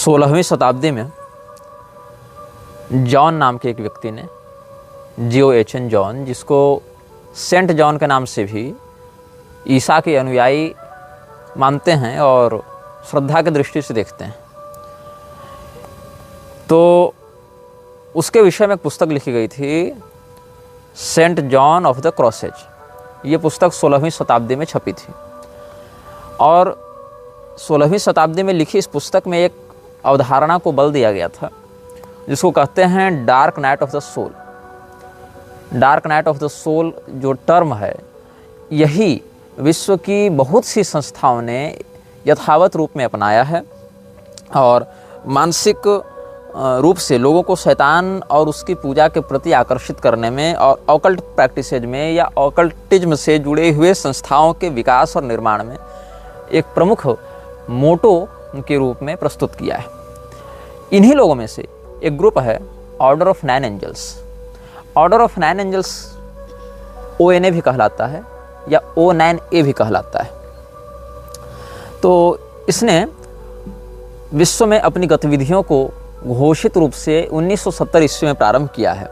16वीं शताब्दी में जॉन नाम के एक व्यक्ति ने, J.O.H.N. जॉन, जिसको सेंट जॉन के नाम से भी ईसा के अनुयायी मानते हैं और श्रद्धा की दृष्टि से देखते हैं, तो उसके विषय में एक पुस्तक लिखी गई थी, Saint John of the Crosses. ये पुस्तक 16वीं शताब्दी में छपी थी और 16वीं शताब्दी में लिखी इस पुस्तक में एक अवधारणा को बल दिया गया था जिसको कहते हैं dark night of the soul. Dark night of the soul जो टर्म है, यही विश्व की बहुत सी संस्थाओं ने यथावत रूप में अपनाया है और मानसिक रूप से लोगों को शैतान और उसकी पूजा के प्रति आकर्षित करने में और ऑकल्ट प्रैक्टिसेज में या ऑकल्टिज्म से जुड़े हुए संस्थाओं के विकास और निर्माण में एक प्रमुख मोटो के रूप में प्रस्तुत किया है। इन्हीं लोगों में से एक ग्रुप है order of 9 angels. Order of 9 angels ONA भी कहलाता है या O9A भी कहलाता है। तो इसने विश्व में अपनी गतिविधियों को घोषित रूप से 1970 ईस्वी में प्रारंभ किया है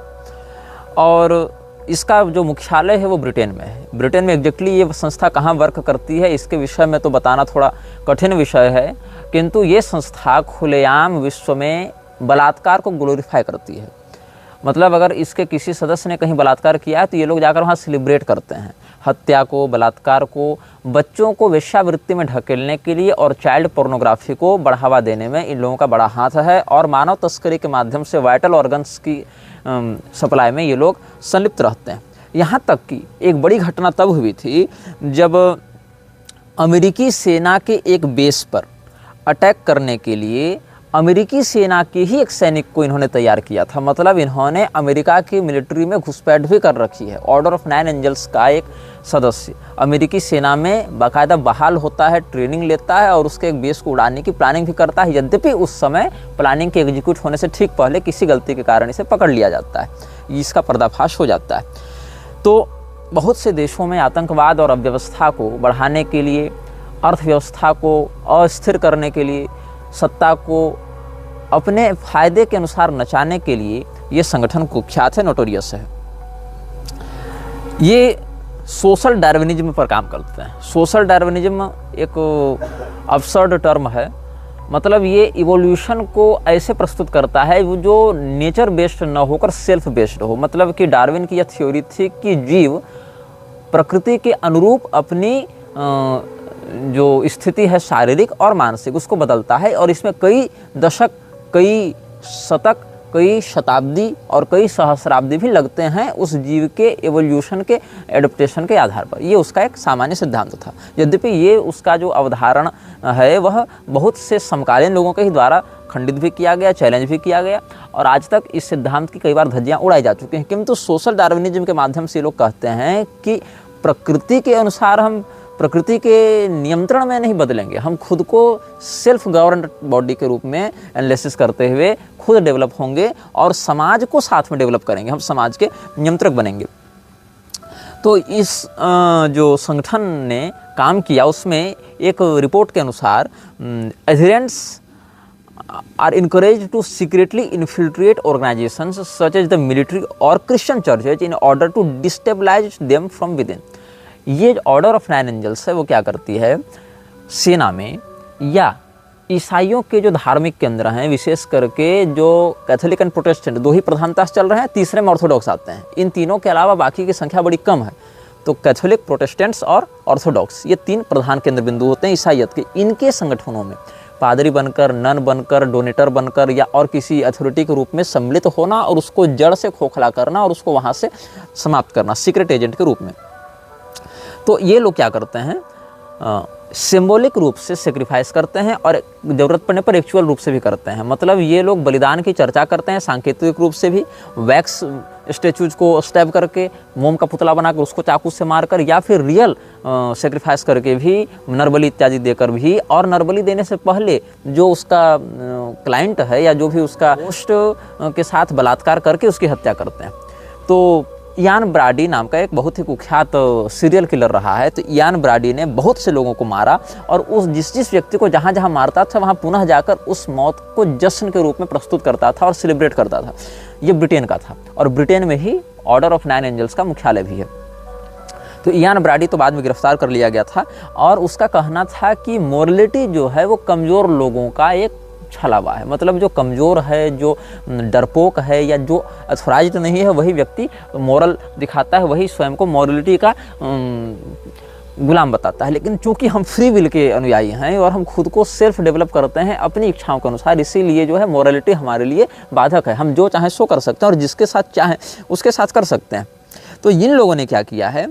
और इसका जो मुख्यालय है वो ब्रिटेन में है। ब्रिटेन में एग्जैक्टली ये संस्था कहाँ वर्क करती है इसके विषय में तो बताना थोड़ा कठिन विषय है, किंतु ये संस्था खुलेआम विश्व में बलात्कार को ग्लोरीफाई करती है। मतलब अगर इसके किसी सदस्य ने कहीं बलात्कार किया है तो ये लोग जाकर वहाँ सेलिब्रेट करते हैं। हत्या को, बलात्कार को, बच्चों को वेश्यावृत्ति में ढकेलने के लिए और चाइल्ड पोर्नोग्राफी को बढ़ावा देने में इन लोगों का बड़ा हाथ है और मानव तस्करी के माध्यम से वाइटल ऑर्गन्स की सप्लाई में ये लोग संलिप्त रहते हैं। यहाँ तक कि एक बड़ी घटना तब हुई थी जब अमेरिकी सेना के एक बेस पर अटैक करने के लिए अमेरिकी सेना के ही एक सैनिक को इन्होंने तैयार किया था। मतलब इन्होंने अमेरिका की मिलिट्री में घुसपैठ भी कर रखी है। ऑर्डर ऑफ 9 एंजल्स का एक सदस्य अमेरिकी सेना में बाकायदा बहाल होता है, ट्रेनिंग लेता है और उसके एक बेस को उड़ाने की प्लानिंग भी करता है। यद्यपि उस समय प्लानिंग के एग्जीक्यूट होने से ठीक पहले किसी गलती के कारण इसे पकड़ लिया जाता है, इसका पर्दाफाश हो जाता है। तो बहुत से देशों में आतंकवाद और अव्यवस्था को बढ़ाने के लिए, अर्थव्यवस्था को अस्थिर करने के लिए, सत्ता को अपने फायदे के अनुसार नचाने के लिए ये संगठन कुख्यात है, नोटोरियस है। ये सोशल डार्विनिज्म पर काम करते हैं। सोशल डार्विनिज्म एक अब्सर्ड टर्म है। मतलब ये इवोल्यूशन को ऐसे प्रस्तुत करता है जो नेचर बेस्ड न होकर सेल्फ बेस्ड हो। मतलब कि डार्विन की यह थ्योरी थी कि जीव प्रकृति के अनुरूप अपनी जो स्थिति है शारीरिक और मानसिक उसको बदलता है और इसमें कई दशक, कई शतक, कई शताब्दी और कई सहस्राब्दी भी लगते हैं उस जीव के एवोल्यूशन के एडप्टेशन के आधार पर। ये उसका एक सामान्य सिद्धांत था। यद्यपि ये उसका जो अवधारणा है वह बहुत से समकालीन लोगों के ही द्वारा खंडित भी किया गया, चैलेंज भी किया गया और आज तक इस सिद्धांत की कई बार धज्जियाँ उड़ाई जा चुकी हैं। किंतु सोशल डार्विनिज्म के माध्यम से लोग कहते हैं कि प्रकृति के अनुसार हम प्रकृति के नियंत्रण में नहीं बदलेंगे, हम खुद को सेल्फ गवर्नड बॉडी के रूप में एनालिसिस करते हुए खुद डेवलप होंगे और समाज को साथ में डेवलप करेंगे, हम समाज के नियंत्रक बनेंगे। तो इस जो संगठन ने काम किया उसमें एक रिपोर्ट के अनुसार एडहेरेंट्स are encouraged to secretly infiltrate organizations such as the military or Christian churches in order to destabilize them from within। ये ऑर्डर ऑफ 9 एंजल्स है वो क्या करती है, सेना में या ईसाइयों के जो धार्मिक केंद्र हैं, विशेष करके जो कैथोलिक एंड प्रोटेस्टेंट दो ही प्रधानता से चल रहे हैं, तीसरे में ऑर्थोडॉक्स आते हैं। इन तीनों के अलावा बाकी की संख्या बड़ी कम है। तो कैथोलिक, प्रोटेस्टेंट्स और ऑर्थोडॉक्स ये 3 प्रधान केंद्र बिंदु होते हैं ईसाइयत के। इनके संगठनों में पादरी बनकर, नन बनकर, डोनेटर बनकर या और किसी अथॉरिटी के रूप में सम्मिलित होना और उसको जड़ से खोखला करना और उसको वहाँ से समाप्त करना सीक्रेट एजेंट के रूप में। तो ये लोग क्या करते हैं, सिंबॉलिक रूप से सेक्रीफाइस करते हैं और ज़रूरत पड़ने पर एक्चुअल रूप से भी करते हैं। मतलब ये लोग बलिदान की चर्चा करते हैं सांकेतिक रूप से भी, वैक्स स्टैचूज को स्टैब करके, मोम का पुतला बनाकर उसको चाकू से मारकर, या फिर रियल सेक्रीफाइस करके भी, नरबली इत्यादि देकर भी, और नरबली देने से पहले जो उसका क्लाइंट है या जो भी उसका होस्ट के साथ बलात्कार करके उसकी हत्या करते हैं। तो इयान ब्राडी नाम का एक बहुत ही कुख्यात सीरियल किलर रहा है। तो इयान ब्राडी ने बहुत से लोगों को मारा और उस जिस व्यक्ति को जहाँ जहाँ मारता था वहाँ पुनः जाकर उस मौत को जश्न के रूप में प्रस्तुत करता था और सेलिब्रेट करता था। ये ब्रिटेन का था और ब्रिटेन में ही ऑर्डर ऑफ 9 एंजल्स का मुख्यालय भी है। तो इयान ब्राडी तो बाद में गिरफ्तार कर लिया गया था और उसका कहना था कि मोरलिटी जो है वो कमज़ोर लोगों का एक छलावा है। मतलब जो कमज़ोर है, जो डरपोक है या जो अथॉराइज्ड नहीं है, वही व्यक्ति मोरल दिखाता है, वही स्वयं को मॉरलिटी का गुलाम बताता है। लेकिन चूंकि हम फ्री विल के अनुयायी हैं और हम खुद को सेल्फ डेवलप करते हैं अपनी इच्छाओं के अनुसार, इसीलिए जो है मॉरलिटी हमारे लिए बाधक है। हम जो चाहें सो कर सकते हैं और जिसके साथ चाहें उसके साथ कर सकते हैं। तो इन लोगों ने क्या किया है,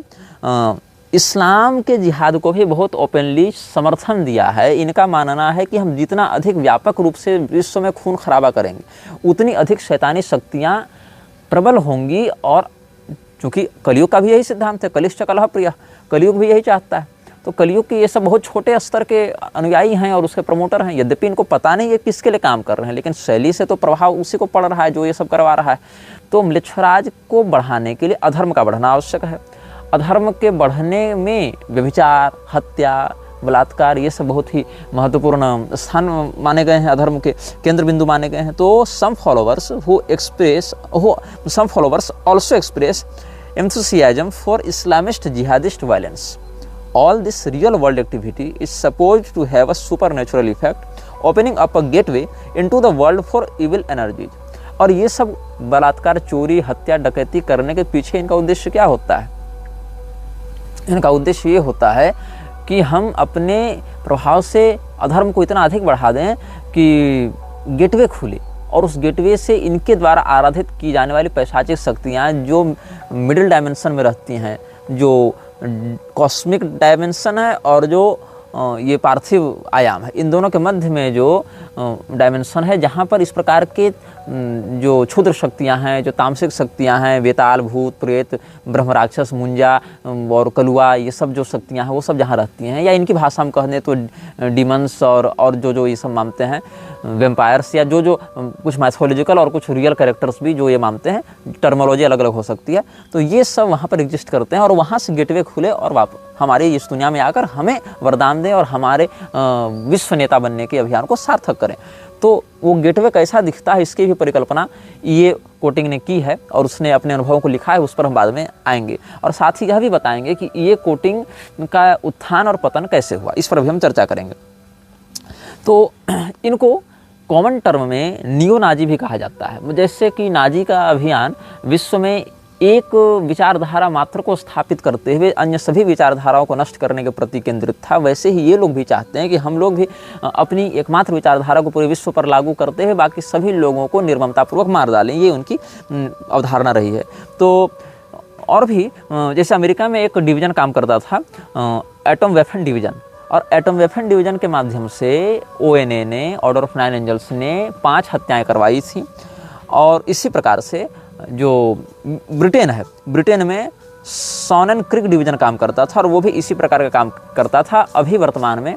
इस्लाम के जिहाद को भी बहुत ओपनली समर्थन दिया है। इनका मानना है कि हम जितना अधिक व्यापक रूप से विश्व में खून खराबा करेंगे उतनी अधिक शैतानी शक्तियाँ प्रबल होंगी। और चूँकि कलयुग का भी यही सिद्धांत है, कलिश्च कलह प्रिय, कलयुग भी यही चाहता है। तो कलयुग के ये सब बहुत छोटे स्तर के अनुयायी हैं और उसके प्रमोटर हैं। यद्यपि इनको पता नहीं है किसके लिए काम कर रहे हैं, लेकिन शैली से तो प्रभाव उसी को पड़ रहा है जो ये सब करवा रहा है। तो म्लेच्छराज को बढ़ाने के लिए अधर्म का बढ़ना आवश्यक है। अधर्म के बढ़ने में व्यभिचार, हत्या, बलात्कार ये सब बहुत ही महत्वपूर्ण स्थान माने गए हैं, अधर्म के केंद्र बिंदु माने गए हैं। तो सम followers also express enthusiasm for Islamist jihadist violence. All this real world activity is supposed to have a supernatural effect, opening up a gateway into the world for evil energies. और ये सब बलात्कार, चोरी, हत्या, डकैती करने के पीछे इनका उद्देश्य क्या होता है? इनका उद्देश्य ये होता है कि हम अपने प्रभाव से अधर्म को इतना अधिक बढ़ा दें कि गेटवे खुले और उस गेटवे से इनके द्वारा आराधित की जाने वाली पैशाचिक शक्तियाँ जो मिडिल डायमेंशन में रहती हैं, जो कॉस्मिक डायमेंशन है और जो ये पार्थिव आयाम है, इन दोनों के मध्य में जो डायमेंशन है जहाँ पर इस प्रकार के जो क्षुद्र शक्तियाँ हैं, जो तामसिक शक्तियाँ हैं, वेताल, भूत, प्रेत, ब्रह्म राक्षस, मुंजा और कलुआ, ये सब जो शक्तियाँ हैं वो सब जहाँ रहती हैं, या इनकी भाषा में कहने तो डीमंस और जो ये सब मानते हैं वेम्पायर्स, या जो कुछ मैथोलॉजिकल और कुछ रियल कैरेक्टर्स भी जो ये मानते हैं, टर्मोलॉजी अलग अलग हो सकती है। तो ये सब वहाँ पर एग्जिस्ट करते हैं और वहाँ से गेटवे खुले और हमारे इस दुनिया में आकर हमें वरदान दें और हमारे विश्व नेता बनने के अभियान को सार्थक करें। तो वो गेटवे कैसा दिखता है इसकी भी परिकल्पना ये कोटिंग ने की है और उसने अपने अनुभवों को लिखा है, उस पर हम बाद में आएंगे। और साथ ही यह भी बताएंगे कि ये कोटिंग का उत्थान और पतन कैसे हुआ, इस पर भी हम चर्चा करेंगे। तो इनको कॉमन टर्म में नियो नाजी भी कहा जाता है। जैसे कि नाजी का अभियान विश्व में एक विचारधारा मात्र को स्थापित करते हुए अन्य सभी विचारधाराओं को नष्ट करने के प्रति केंद्रित था, वैसे ही ये लोग भी चाहते हैं कि हम लोग भी अपनी एकमात्र विचारधारा को पूरे विश्व पर लागू करते हुए बाकी सभी लोगों को निर्ममतापूर्वक मार डालें। ये उनकी अवधारणा रही है। तो और भी जैसे अमेरिका में एक डिवीज़न काम करता था, एटम वेपन डिवीज़न, और एटम वेपन डिवीज़न के माध्यम से ONA ने, ऑर्डर ऑफ 9 एंजल्स ने 5 हत्याएँ करवाई थी। और इसी प्रकार से जो ब्रिटेन है, ब्रिटेन में सोनन क्रिक डिवीज़न काम करता था और वो भी इसी प्रकार का काम करता था। अभी वर्तमान में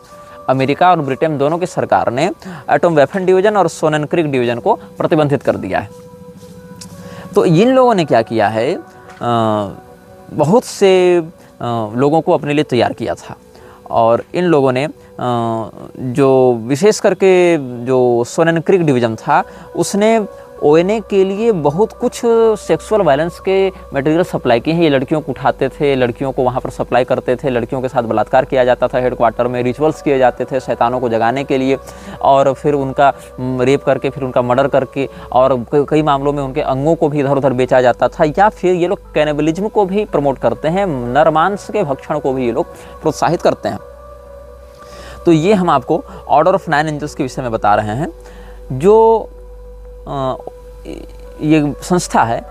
अमेरिका और ब्रिटेन दोनों की सरकार ने एटम वेपन डिवीज़न और सोनन क्रिक डिवीज़न को प्रतिबंधित कर दिया है। तो इन लोगों ने क्या किया है, बहुत से लोगों को अपने लिए तैयार किया था और इन लोगों ने जो विशेष करके जो सोनन क्रिक डिवीज़न था उसने ONA के लिए बहुत कुछ सेक्सुअल वायलेंस के मटेरियल सप्लाई किए हैं। ये लड़कियों को उठाते थे, लड़कियों को वहाँ पर सप्लाई करते थे, लड़कियों के साथ बलात्कार किया जाता था, हेडक्वार्टर में रिचुअल्स किए जाते थे शैतानों को जगाने के लिए, और फिर उनका रेप करके फिर उनका मर्डर करके, और कई मामलों में उनके अंगों को भी इधर उधर बेचा जाता था। या फिर ये लोग कैनिबलिज्म को भी प्रमोट करते हैं, नरमांस के भक्षण को भी ये लोग प्रोत्साहित करते हैं। तो ये हम आपको ऑर्डर ऑफ 9 एंजल्स के विषय में बता रहे हैं। जो ये संस्था है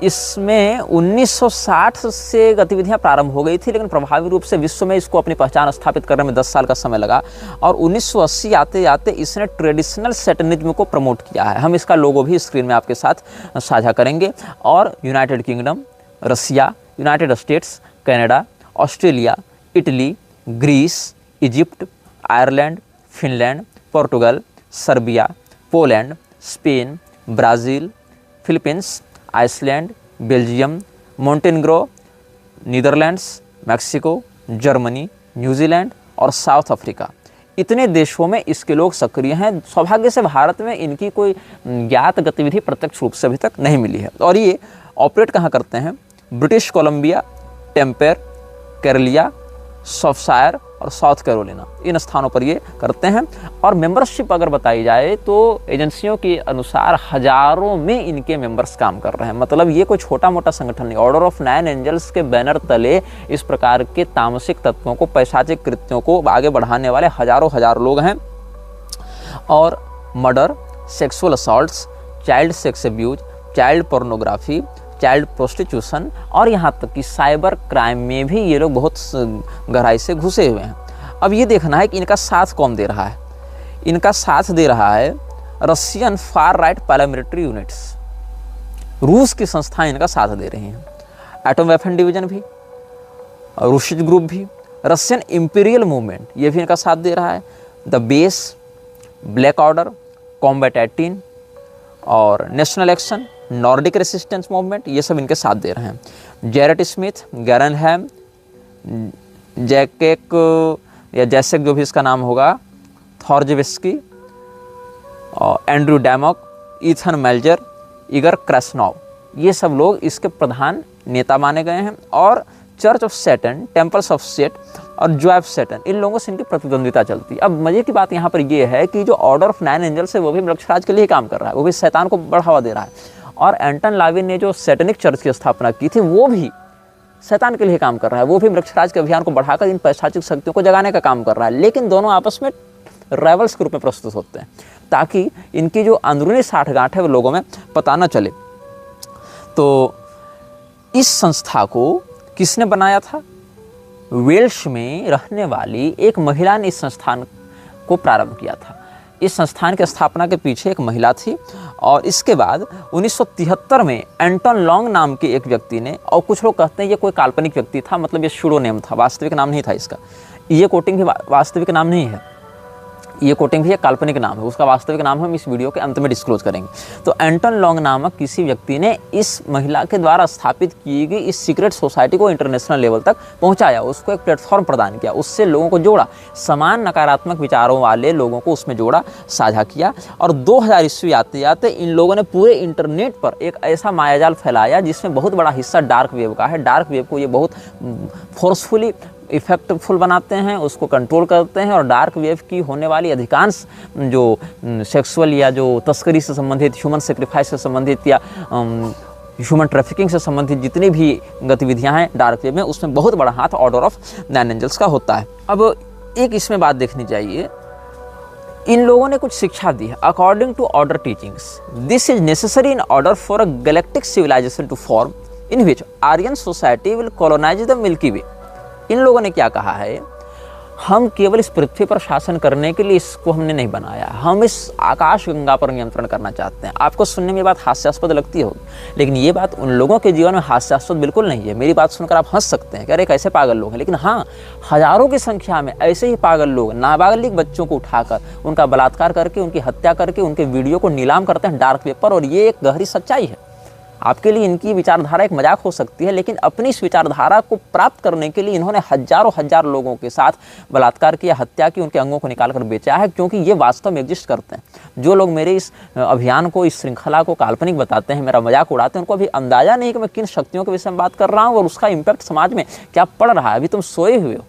इसमें 1960 से गतिविधियां प्रारंभ हो गई थी, लेकिन प्रभावी रूप से विश्व में इसको अपनी पहचान स्थापित करने में 10 साल का समय लगा। और 1980 आते आते इसने ट्रेडिशनल सैटनिज्म को प्रमोट किया है। हम इसका लोगो भी स्क्रीन में आपके साथ साझा करेंगे। और United Kingdom, Russia, United States, Canada, Australia, Italy, Greece, Egypt, Ireland, Finland, Portugal, Serbia, Poland, Spain, Brazil, Philippines, Iceland, Belgium, Montenegro, Netherlands, Mexico, Germany, New Zealand और साउथ अफ्रीका, इतने देशों में इसके लोग सक्रिय हैं। सौभाग्य से भारत में इनकी कोई ज्ञात गतिविधि प्रत्यक्ष रूप से अभी तक नहीं मिली है। और ये ऑपरेट कहाँ करते हैं? ब्रिटिश कोलंबिया, टेम्पेर, कैरलिया, सॉफ्टशायर और साउथ कैरोलिना, इन स्थानों पर ये करते हैं। और मेंबरशिप अगर बताई जाए तो एजेंसियों के अनुसार हजारों में इनके मेंबर्स काम कर रहे हैं। मतलब ये कोई छोटा मोटा संगठन नहीं। ऑर्डर ऑफ 9 एंजल्स के बैनर तले इस प्रकार के तामसिक तत्वों को, पैशाचिक कृत्यों को आगे बढ़ाने वाले हजारों लोग हैं। और murder, sexual assaults, child sex abuse, child pornography, child prostitution और यहाँ तक कि साइबर क्राइम में भी ये लोग बहुत गहराई से घुसे हुए हैं। अब ये देखना है कि इनका साथ कौन दे रहा है। इनका साथ दे रहा है Russian far right paramilitary units, रूस की संस्थाएं इनका साथ दे रही हैं। एटम वेपन डिवीजन भी, रूसिज ग्रुप भी, रशियन इंपीरियल मूवमेंट ये भी इनका साथ दे रहा है। The base, black order, combat 18 और national action, Nordic resistance movement, ये सब इनके साथ दे रहे हैं। जेरेट स्मिथ, गैरनहैम, जैकेक या जैसेक जो भी इसका नाम होगा, थॉर्जवेस्की, एंड्रू डैमॉक, ईथन मेल्जर, इगर क्रेस्नॉव, ये सब लोग इसके प्रधान नेता माने गए हैं। और church of Saturn, temples of set और जॉय ऑफ सैटर्न, इन लोगों से इनकी प्रतिद्वंदिता चलती है। अब मजे की बात यहाँ पर ये है कि जो ऑर्डर ऑफ 9 एंजल्स है वो भी मृक्षराज के लिए ही काम कर रहा है, वो भी शैतान को बढ़ावा दे रहा है। और एंटन लाविन ने जो सैटनिक चर्च की स्थापना की थी वो भी शैतान के लिए काम कर रहा है, वो भी मृक्षराज के अभियान को बढ़ाकर इन पैशाचिक शक्तियों को जगाने का काम कर रहा है। लेकिन दोनों आपस में राइवल्स के रूप में प्रस्तुत होते हैं ताकि इनकी जो अंदरूनी साठगांठ है वो लोगों में पता न चले। तो इस संस्था को किसने बनाया था? वेल्श में रहने वाली एक महिला ने इस संस्थान को प्रारंभ किया था। इस संस्थान की स्थापना के पीछे एक महिला थी। और इसके बाद 1973 में एंटन लॉन्ग नाम के एक व्यक्ति ने, और कुछ लोग कहते हैं ये कोई काल्पनिक व्यक्ति था, मतलब ये शूडो नेम था, वास्तविक नाम नहीं था इसका। ये कोटिंग भी वास्तविक नाम नहीं है, ये कोटिंग भी एक काल्पनिक नाम है, उसका वास्तविक नाम हम इस वीडियो के अंत में डिस्क्लोज करेंगे। तो एंटन लॉन्ग नामक किसी व्यक्ति ने इस महिला के द्वारा स्थापित की गई इस सीक्रेट सोसाइटी को इंटरनेशनल लेवल तक पहुंचाया, उसको एक प्लेटफॉर्म प्रदान किया, उससे लोगों को जोड़ा, समान नकारात्मक विचारों वाले लोगों को उसमें जोड़ा, साझा किया। और 2000 ईस्वी आते आते इन लोगों ने पूरे इंटरनेट पर एक ऐसा मायाजाल फैलाया जिसमें बहुत बड़ा हिस्सा डार्क वेब का है। डार्क वेब को ये बहुत फोर्सफुली इफेक्टफुल बनाते हैं, उसको कंट्रोल करते हैं। और डार्क वेव की होने वाली अधिकांश जो सेक्सुअल या जो तस्करी से संबंधित, ह्यूमन सेक्रीफाइस से संबंधित या ह्यूमन ट्रैफिकिंग से संबंधित जितनी भी गतिविधियां हैं डार्क वेब में, उसमें बहुत बड़ा हाथ ऑर्डर ऑफ 9 एंजल्स का होता है। अब एक इसमें बात देखनी चाहिए, इन लोगों ने कुछ शिक्षा दी है। According to order teachings, this is necessary in order for a galactic civilization to form in which Aryan society will colonize the Milky Way. इन लोगों ने क्या कहा है, हम केवल इस पृथ्वी पर शासन करने के लिए इसको हमने नहीं बनाया, हम इस आकाश गंगा पर नियंत्रण करना चाहते हैं। आपको सुनने में ये बात हास्यास्पद लगती होगी, लेकिन ये बात उन लोगों के जीवन में हास्यास्पद बिल्कुल नहीं है। मेरी बात सुनकर आप हंस सकते हैं कि अरे कैसे पागल लोग हैं, लेकिन हाँ, हजारों की संख्या में ऐसे ही पागल लोग नाबालिग बच्चों को उठाकर उनका बलात्कार करके, उनकी हत्या करके, उनके वीडियो को नीलाम करते हैं डार्क वेब पर। और ये एक गहरी सच्चाई है। आपके लिए इनकी विचारधारा एक मजाक हो सकती है, लेकिन अपनी इस विचारधारा को प्राप्त करने के लिए इन्होंने हजार लोगों के साथ बलात्कार किया, हत्या की, उनके अंगों को निकालकर बेचा है, क्योंकि ये वास्तव में एग्जिस्ट करते हैं। जो लोग मेरे इस अभियान को, इस श्रृंखला को काल्पनिक बताते हैं, मेरा मजाक उड़ाते हैं, उनको अभी अंदाजा नहीं कि मैं किन शक्तियों के विषय में बात कर रहा हूँ और उसका इम्पैक्ट समाज में क्या पड़ रहा है। अभी तुम सोए हुए हो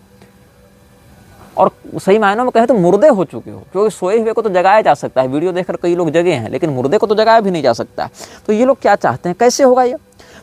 और सही मायनों में कहें तो मुर्दे हो चुके हो, क्योंकि सोए हुए को तो जगाया जा सकता है, वीडियो देखकर कई लोग जगे हैं, लेकिन मुर्दे को तो जगाया भी नहीं जा सकता है। तो ये लोग क्या चाहते हैं, कैसे होगा ये?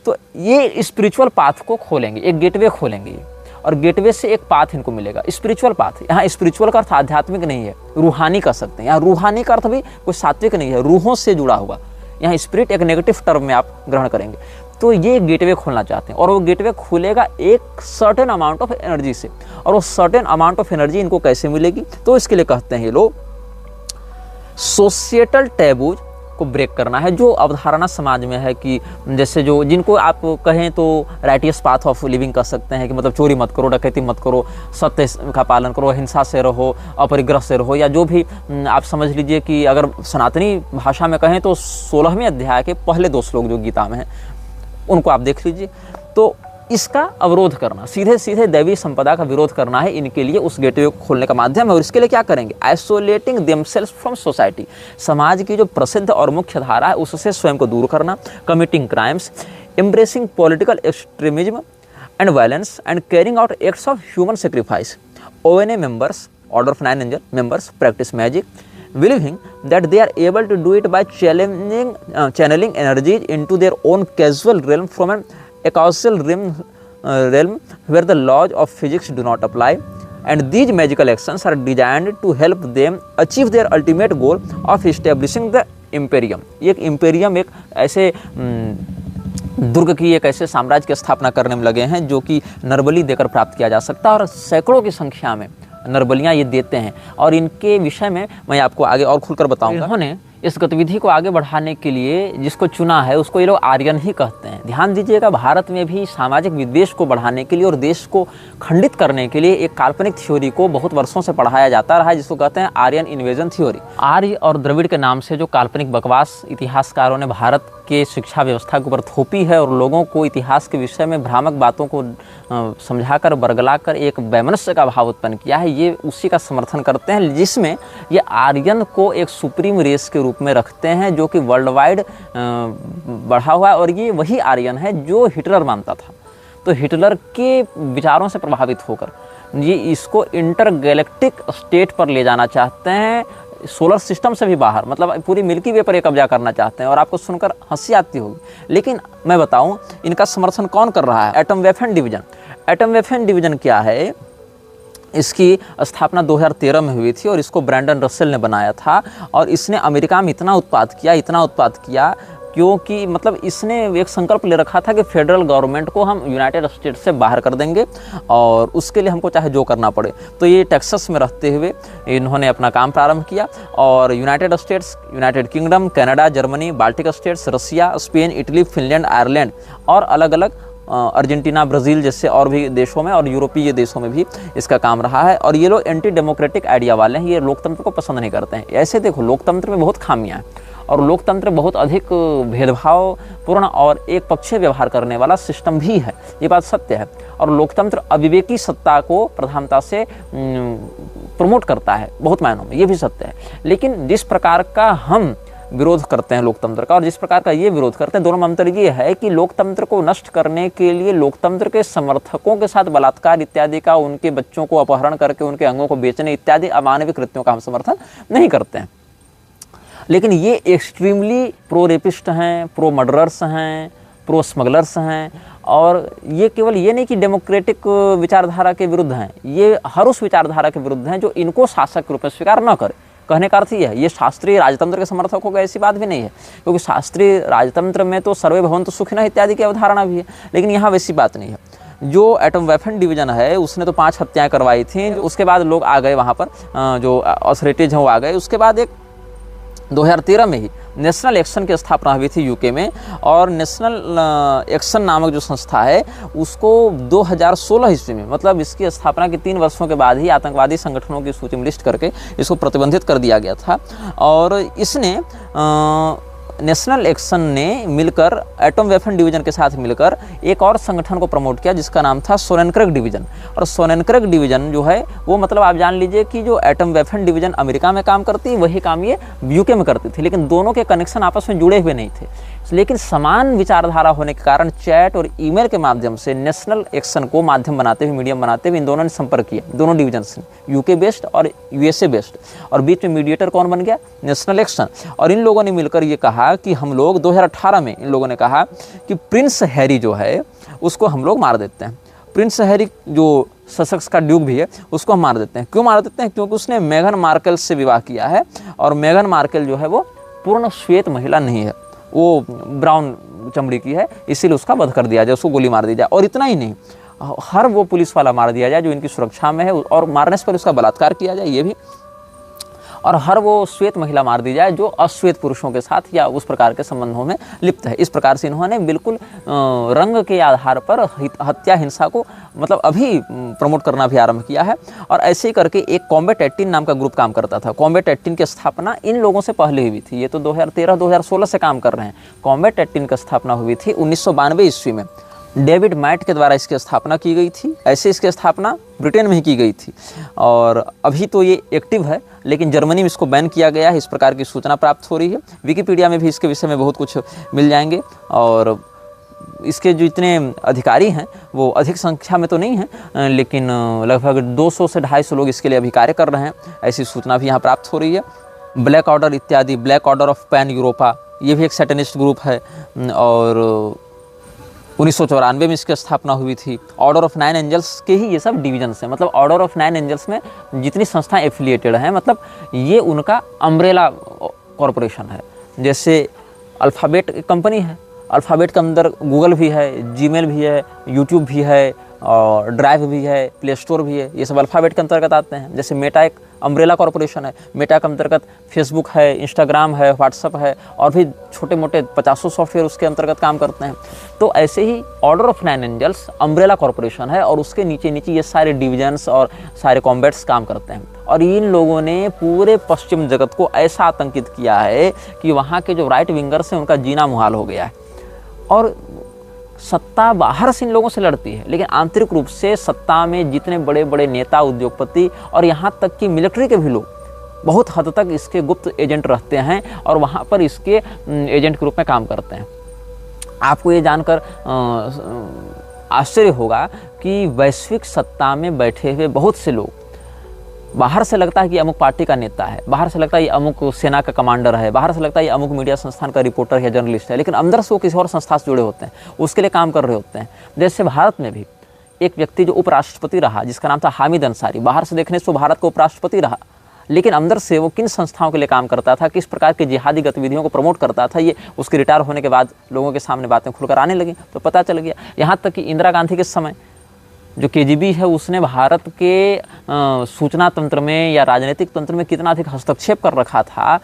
तो ये स्पिरिचुअल पाथ को खोलेंगे, एक गेटवे खोलेंगे ये, और गेटवे से एक पाथ इनको मिलेगा, स्पिरिचुअल पाथ। यहाँ स्पिरिचुअल का अर्थ आध्यात्मिक नहीं है, रूहानी कर सकते हैं। यहाँ रूहानी का अर्थ भी कोई सात्विक नहीं है, रूहों से जुड़ा हुआ। यहाँ स्पिरिट एक नेगेटिव टर्म में आप ग्रहण करेंगे। तो ये गेटवे खोलना चाहते हैं, और वो गेटवे खुलेगा एक सर्टेन अमाउंट ऑफ एनर्जी से। और वो सर्टेन अमाउंट ऑफ एनर्जी इनको कैसे मिलेगी? तो इसके लिए कहते हैं ये लोग सोशिएटल टैबूज को ब्रेक करना है। जो अवधारणा समाज में है कि जैसे जो जिनको आप कहें तो राइटियस पाथ ऑफ लिविंग कर सकते हैं, कि मतलब चोरी मत करो, डकैती मत करो, सत्य का पालन करो, हिंसा से रहो, अपरिग्रह से रहो, या जो भी आप समझ लीजिए कि अगर सनातनी भाषा में कहें तो 16वें अध्याय के पहले 2 श्लोक जो गीता में हैं उनको आप देख लीजिए। तो इसका अवरोध करना, सीधे सीधे दैवी संपदा का विरोध करना है इनके लिए उस गेटवे को खोलने का माध्यम है। और इसके लिए क्या करेंगे? आइसोलेटिंग देमसेल्स फ्रॉम सोसाइटी, समाज की जो प्रसिद्ध और मुख्य धारा है उससे स्वयं को दूर करना। Committing crimes, embracing political extremism and violence and carrying out acts of human sacrifice. ONA members, Order of Nine Angels members, practice magic, believing that they are able to do it by channeling energies into their own causal realm from an acausal realm where the laws of physics do not apply. And these magical actions are designed to help them achieve their ultimate goal of establishing the imperium. ये एक imperium एक ऐसे दुर्ग की, एक ऐसे साम्राज्य की स्थापना करने में लगे हैं जो कि नरबली देकर प्राप्त किया जा सकता है, और सैकड़ों की संख्या में नरबलियाँ ये देते हैं। और इनके विषय में मैं आपको आगे और खुलकर बताऊंगा। इन्होंने इस गतिविधि को आगे बढ़ाने के लिए जिसको चुना है उसको ये लोग आर्यन ही कहते हैं। ध्यान दीजिएगा, भारत में भी सामाजिक विद्वेष को बढ़ाने के लिए और देश को खंडित करने के लिए एक काल्पनिक थ्योरी को बहुत वर्षों से पढ़ाया जाता रहा है जिसको कहते हैं आर्यन इन्वेजन थ्योरी। आर्य और द्रविड़ के नाम से जो काल्पनिक बकवास इतिहासकारों ने भारत के शिक्षा व्यवस्था के ऊपर थोपी है और लोगों को इतिहास के विषय में भ्रामक बातों को समझाकर बरगलाकर एक वैमनस्य का भाव उत्पन्न किया है, ये उसी का समर्थन करते हैं, जिसमें ये आर्यन को एक सुप्रीम रेस के रूप में रखते हैं जो कि वर्ल्ड वाइड बढ़ा हुआ है। और ये वही आर्यन है जो हिटलर मानता था। तो हिटलर के विचारों से प्रभावित होकर ये इसको इंटरगैलेक्टिक स्टेट पर ले जाना चाहते हैं, सोलर सिस्टम से भी बाहर, मतलब पूरी मिल्की वे पर ये कब्जा करना चाहते हैं। और आपको सुनकर हंसी आती होगी, लेकिन मैं बताऊं इनका समर्थन कौन कर रहा है? Atom weapon division. Atom weapon division क्या है? इसकी स्थापना 2013 में हुई थी और इसको ब्रैंडन रसेल ने बनाया था। और इसने अमेरिका में इतना उत्पाद किया क्योंकि मतलब इसने एक संकल्प ले रखा था कि फेडरल गवर्नमेंट को हम यूनाइटेड स्टेट्स से बाहर कर देंगे और उसके लिए हमको चाहे जो करना पड़े। तो ये टेक्सास में रहते हुए इन्होंने अपना काम प्रारंभ किया और United States, United Kingdom, Canada, Germany, Baltic States, Russia, Spain, Italy, Finland, Ireland और अलग अलग अर्जेंटीना, ब्राज़ील जैसे और भी देशों में और यूरोपीय देशों में भी इसका काम रहा है। और ये लोग एंटी डेमोक्रेटिक आइडिया वाले हैं, ये लोकतंत्र को पसंद नहीं करते हैं। ऐसे देखो, लोकतंत्र में बहुत खामियां हैं और लोकतंत्र बहुत अधिक भेदभावपूर्ण और एक पक्षीय व्यवहार करने वाला सिस्टम भी है, ये बात सत्य है। और लोकतंत्र अविवेकी सत्ता को प्रधानता से प्रमोट करता है बहुत मायनों में, ये भी सत्य है। लेकिन जिस प्रकार का हम विरोध करते हैं लोकतंत्र का और जिस प्रकार का ये विरोध करते हैं, दोनों में अंतर ये है कि लोकतंत्र को नष्ट करने के लिए लोकतंत्र के समर्थकों के साथ बलात्कार इत्यादि का, उनके बच्चों को अपहरण करके उनके अंगों को बेचने इत्यादि अमानवीय कृत्यों का हम समर्थन नहीं करते हैं। लेकिन ये एक्सट्रीमली प्रो रेपिस्ट हैं, प्रो मर्डरर्स हैं, प्रो स्मगलर्स हैं। और ये केवल ये नहीं कि डेमोक्रेटिक विचारधारा के विरुद्ध हैं, ये हर उस विचारधारा के विरुद्ध हैं जो इनको शासक के रूप में स्वीकार न करे। कहने का अर्थ ये है, ये शास्त्रीय राजतंत्र के समर्थक होगा ऐसी बात भी नहीं है, क्योंकि शास्त्रीय राजतंत्र में तो सर्वे भवन्तु सुखिनः इत्यादि की अवधारणा भी है, लेकिन यहाँ वैसी बात नहीं है। जो एटम वेपन डिवीजन है उसने तो 5 हत्याएं करवाई थी, उसके बाद लोग आ गए वहाँ पर, जो अथॉरिटीज हैं वो आ गए। उसके बाद एक 2013 में ही नेशनल एक्शन की स्थापना हुई थी यूके में, और नेशनल एक्शन नामक जो संस्था है उसको 2016 ईस्वी में, मतलब इसकी स्थापना के 3 वर्षों के बाद ही आतंकवादी संगठनों की सूची में लिस्ट करके इसको प्रतिबंधित कर दिया गया था। और इसने नेशनल एक्शन ने मिलकर एटम वेपन डिवीजन के साथ मिलकर एक और संगठन को प्रमोट किया जिसका नाम था सोनेनक्रेग डिवीजन। और सोनेनक्रेग डिवीजन जो है वो, मतलब आप जान लीजिए कि जो एटम वेपन डिवीजन अमेरिका में काम करती वही काम ये यूके में करती थी, लेकिन दोनों के कनेक्शन आपस में जुड़े हुए नहीं थे। लेकिन समान विचारधारा होने के कारण चैट और ईमेल के माध्यम से नेशनल एक्शन को माध्यम बनाते हुए, मीडियम बनाते हुए इन दोनों ने संपर्क किया, दोनों डिवीजन्स ने, यूके बेस्ड और यूएसए बेस्ड। और बीच में मीडिएटर कौन बन गया? National action. और इन लोगों ने मिलकर ये कहा कि हम लोग 2018 में इन लोगों ने कहा कि प्रिंस हैरी जो है उसको हम लोग मार देते हैं। प्रिंस हैरी जो ससेक्स का ड्यूक भी है उसको हम मार देते हैं। क्यों मार देते हैं? क्योंकि उसने मेघन मार्कल से विवाह किया है और मेघन मार्कल जो है वो पूर्ण श्वेत महिला नहीं है, वो ब्राउन चमड़ी की है, इसीलिए उसका वध कर दिया जाए, उसको गोली मार दी जाए। और इतना ही नहीं, हर वो पुलिस वाला मार दिया जाए जो इनकी सुरक्षा में है, और मारने से पहले उसका बलात्कार किया जाए, ये भी। और हर वो श्वेत महिला मार दी जाए जो अश्वेत पुरुषों के साथ या उस प्रकार के संबंधों में लिप्त है। इस प्रकार से इन्होंने बिल्कुल रंग के आधार पर हत्या हिंसा को मतलब अभी प्रमोट करना भी आरंभ किया है। और ऐसे ही करके एक कॉम्बैट 18 नाम का ग्रुप काम करता था। कॉम्बैट 18 की स्थापना इन लोगों से पहले हुई थी, ये तो 2013-2016 से काम कर रहे हैं। कॉम्बैट 18 की स्थापना हुई थी 1992 ईस्वी में, डेविड मैट के द्वारा इसकी स्थापना की गई थी। ऐसे इसकी स्थापना ब्रिटेन में ही की गई थी और अभी तो ये एक्टिव है, लेकिन जर्मनी में इसको बैन किया गया है, इस प्रकार की सूचना प्राप्त हो रही है। विकिपीडिया में भी इसके विषय में बहुत कुछ मिल जाएंगे और इसके जो इतने अधिकारी हैं वो अधिक संख्या में तो नहीं हैं, लेकिन लगभग 200 से 250 लोग इसके लिए अभी कार्य कर रहे हैं, ऐसी सूचना भी यहाँ प्राप्त हो रही है। ब्लैक ऑर्डर इत्यादि, black order of pan Europa, ये भी एक सैटेनिस्ट ग्रुप है और 1994 में इसकी स्थापना हुई थी। ऑर्डर ऑफ 9 एंजल्स के ही ये सब डिविजन्स हैं, मतलब ऑर्डर ऑफ 9 एंजल्स में जितनी संस्थाएं एफिलिएटेड हैं, मतलब ये उनका अम्ब्रेला कॉरपोरेशन है। जैसे अल्फ़ाबेट कंपनी है, अल्फ़ाबेट के अंदर गूगल भी है, जीमेल भी है, यूट्यूब भी है और ड्राइव भी है, प्ले स्टोर भी है, ये सब अल्फ़ाबेट के अंतर्गत आते हैं। जैसे मेटा एक अम्ब्रेला कॉरपोरेशन है, मेटा के अंतर्गत फेसबुक है, इंस्टाग्राम है, व्हाट्सअप है और भी छोटे मोटे 50 सॉफ्टवेयर उसके अंतर्गत काम करते हैं। तो ऐसे ही order of 9 angels umbrella corporation है और उसके नीचे नीचे ये सारे डिविजन्स और सारे कॉम्बैट्स काम करते हैं। और इन लोगों ने पूरे पश्चिम जगत को ऐसा आतंकित किया है कि वहाँ के जो राइट विंगर्स हैं उनका जीना मुहाल हो गया है। और सत्ता बाहर से इन लोगों से लड़ती है, लेकिन आंतरिक रूप से सत्ता में जितने बड़े बड़े नेता, उद्योगपति और यहाँ तक कि मिलिट्री के भी लोग बहुत हद तक इसके गुप्त एजेंट रहते हैं और वहाँ पर इसके एजेंट के रूप में काम करते हैं। आपको ये जानकर आश्चर्य होगा कि वैश्विक सत्ता में बैठे हुए बहुत से लोग, बाहर से लगता है कि अमुक पार्टी का नेता है, बाहर से लगता है ये अमुक सेना का कमांडर है, बाहर से लगता है ये अमुक मीडिया संस्थान का रिपोर्टर या जर्नलिस्ट है, लेकिन अंदर से वो किसी और संस्था से जुड़े होते हैं, उसके लिए काम कर रहे होते हैं। जैसे भारत में भी एक व्यक्ति जो उपराष्ट्रपति रहा जिसका नाम था हामिद अंसारी, बाहर से देखने से वो भारत का उपराष्ट्रपति रहा, लेकिन अंदर से वो किन संस्थाओं के लिए काम करता था, किस प्रकार की जिहादी गतिविधियों को प्रमोट करता था, ये उसके रिटायर होने के बाद लोगों के सामने बातें खुलकर आने लगी तो पता चल गया। यहाँ तक कि इंदिरा गांधी के समय जो केजीबी है उसने भारत के सूचना तंत्र में या राजनीतिक तंत्र में कितना अधिक हस्तक्षेप कर रखा था।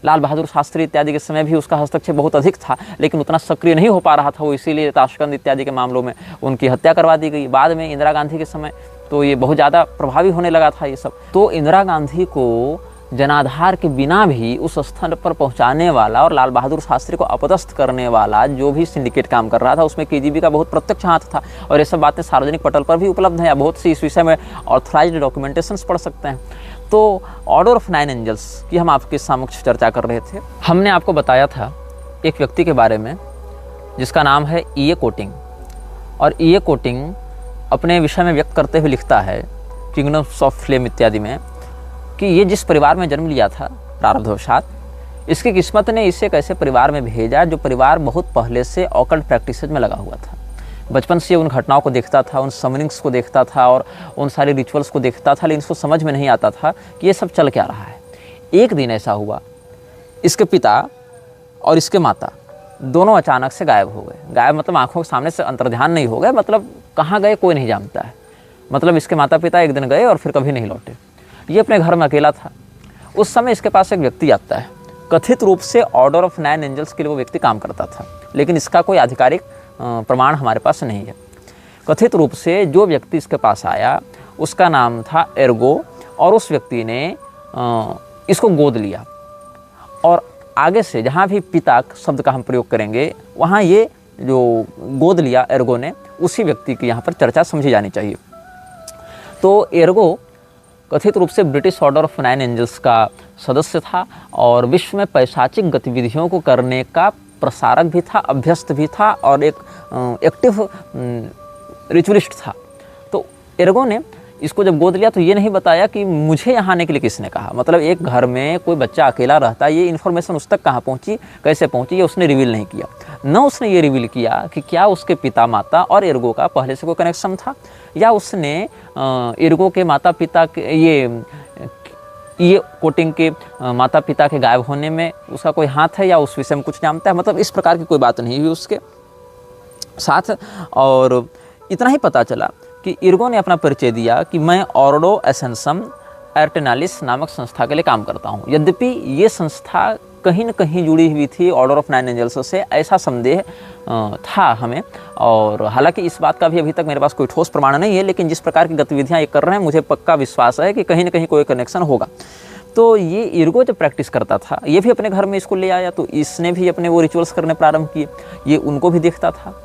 लाल बहादुर शास्त्री इत्यादि के समय भी उसका हस्तक्षेप बहुत अधिक था, लेकिन उतना सक्रिय नहीं हो पा रहा था वो, इसीलिए ताशकंद इत्यादि के मामलों में उनकी हत्या करवा दी गई। बाद में इंदिरा गांधी के समय तो ये बहुत ज़्यादा प्रभावी होने लगा था ये सब। तो इंदिरा गांधी को जनाधार के बिना भी उस स्तर पर पहुंचाने वाला और लाल बहादुर शास्त्री को अपदस्थ करने वाला जो भी सिंडिकेट काम कर रहा था उसमें केजीबी का बहुत प्रत्यक्ष हाथ था। और ये सब बातें सार्वजनिक पटल पर भी उपलब्ध हैं या बहुत सी इस विषय में ऑथराइज्ड डॉक्यूमेंटेशंस पढ़ सकते हैं। तो ऑर्डर ऑफ 9 एंजल्स की हम आपके समक्ष चर्चा कर रहे थे। हमने आपको बताया था एक व्यक्ति के बारे में जिसका नाम है E.A. कोटिंग, और E.A. कोटिंग अपने विषय में व्यक्त करते हुए लिखता है किंगडम्स ऑफ फ्लेम इत्यादि में कि ये जिस परिवार में जन्म लिया था प्रारब्धवशात, इसकी किस्मत ने इसे एक ऐसे परिवार में भेजा जो परिवार बहुत पहले से ऑकल्ट प्रैक्टिसेज में लगा हुआ था। बचपन से उन घटनाओं को देखता था, उन समनिंग्स को देखता था और उन सारे रिचुअल्स को देखता था, लेकिन इसको समझ में नहीं आता था कि ये सब चल क्या रहा है। एक दिन ऐसा हुआ, इसके पिता और इसके माता दोनों अचानक से गायब हो गए। गायब मतलब आंखों के सामने से अंतर्ध्यान नहीं हो गए, मतलब कहाँ गए कोई नहीं जानता है। मतलब इसके माता पिता एक दिन गए और फिर कभी नहीं लौटे। ये अपने घर में अकेला था। उस समय इसके पास एक व्यक्ति आता है, कथित रूप से ऑर्डर ऑफ 9 एंजल्स के लिए वो व्यक्ति काम करता था, लेकिन इसका कोई आधिकारिक प्रमाण हमारे पास नहीं है। कथित रूप से जो व्यक्ति इसके पास आया उसका नाम था एर्गो, और उस व्यक्ति ने इसको गोद लिया और आगे से जहाँ भी पिता शब्द का हम प्रयोग करेंगे वहाँ ये जो गोद लिया एर्गो ने, उसी व्यक्ति की यहाँ पर चर्चा समझी जानी चाहिए। तो एर्गो कथित रूप से ब्रिटिश ऑर्डर ऑफ 9 एंजल्स का सदस्य था और विश्व में पैशाचिक गतिविधियों को करने का प्रसारक भी था, अभ्यस्त भी था और एक एक्टिव रिचुअलिस्ट था। तो एर्गो ने इसको जब गोद लिया तो ये नहीं बताया कि मुझे यहाँ आने के लिए किसने कहा। मतलब एक घर में कोई बच्चा अकेला रहता, ये इन्फॉर्मेशन उस तक कहाँ पहुँची, कैसे पहुँची, ये उसने रिवील नहीं किया। न उसने ये रिवील किया कि क्या उसके पिता माता और एर्गो का पहले से कोई कनेक्शन था, या उसने एर्गो के माता पिता के ये कोटिंग के माता पिता के गायब होने में उसका कोई हाथ है, या उस विषय में कुछ जानता है। मतलब इस प्रकार की कोई बात नहीं हुई उसके साथ। और इतना ही पता चला कि एर्गो ने अपना परिचय दिया कि मैं ऑर्डो एसेंसम एर्टेनालिस नामक संस्था के लिए काम करता हूँ। यद्यपि ये संस्था कहीं न कहीं जुड़ी हुई थी ऑर्डर ऑफ 9 एंजल्स से, ऐसा संदेह था हमें। और हालांकि इस बात का भी अभी तक मेरे पास कोई ठोस प्रमाण नहीं है, लेकिन जिस प्रकार की गतिविधियाँ ये कर रहे हैं मुझे पक्का विश्वास है कि कहीं न कहीं कोई कनेक्शन होगा। तो ये एर्गो जब प्रैक्टिस करता था, ये भी अपने घर में इसको ले आया, तो इसने भी अपने वो रिचुअल्स करने प्रारंभ किए, ये उनको भी देखता था।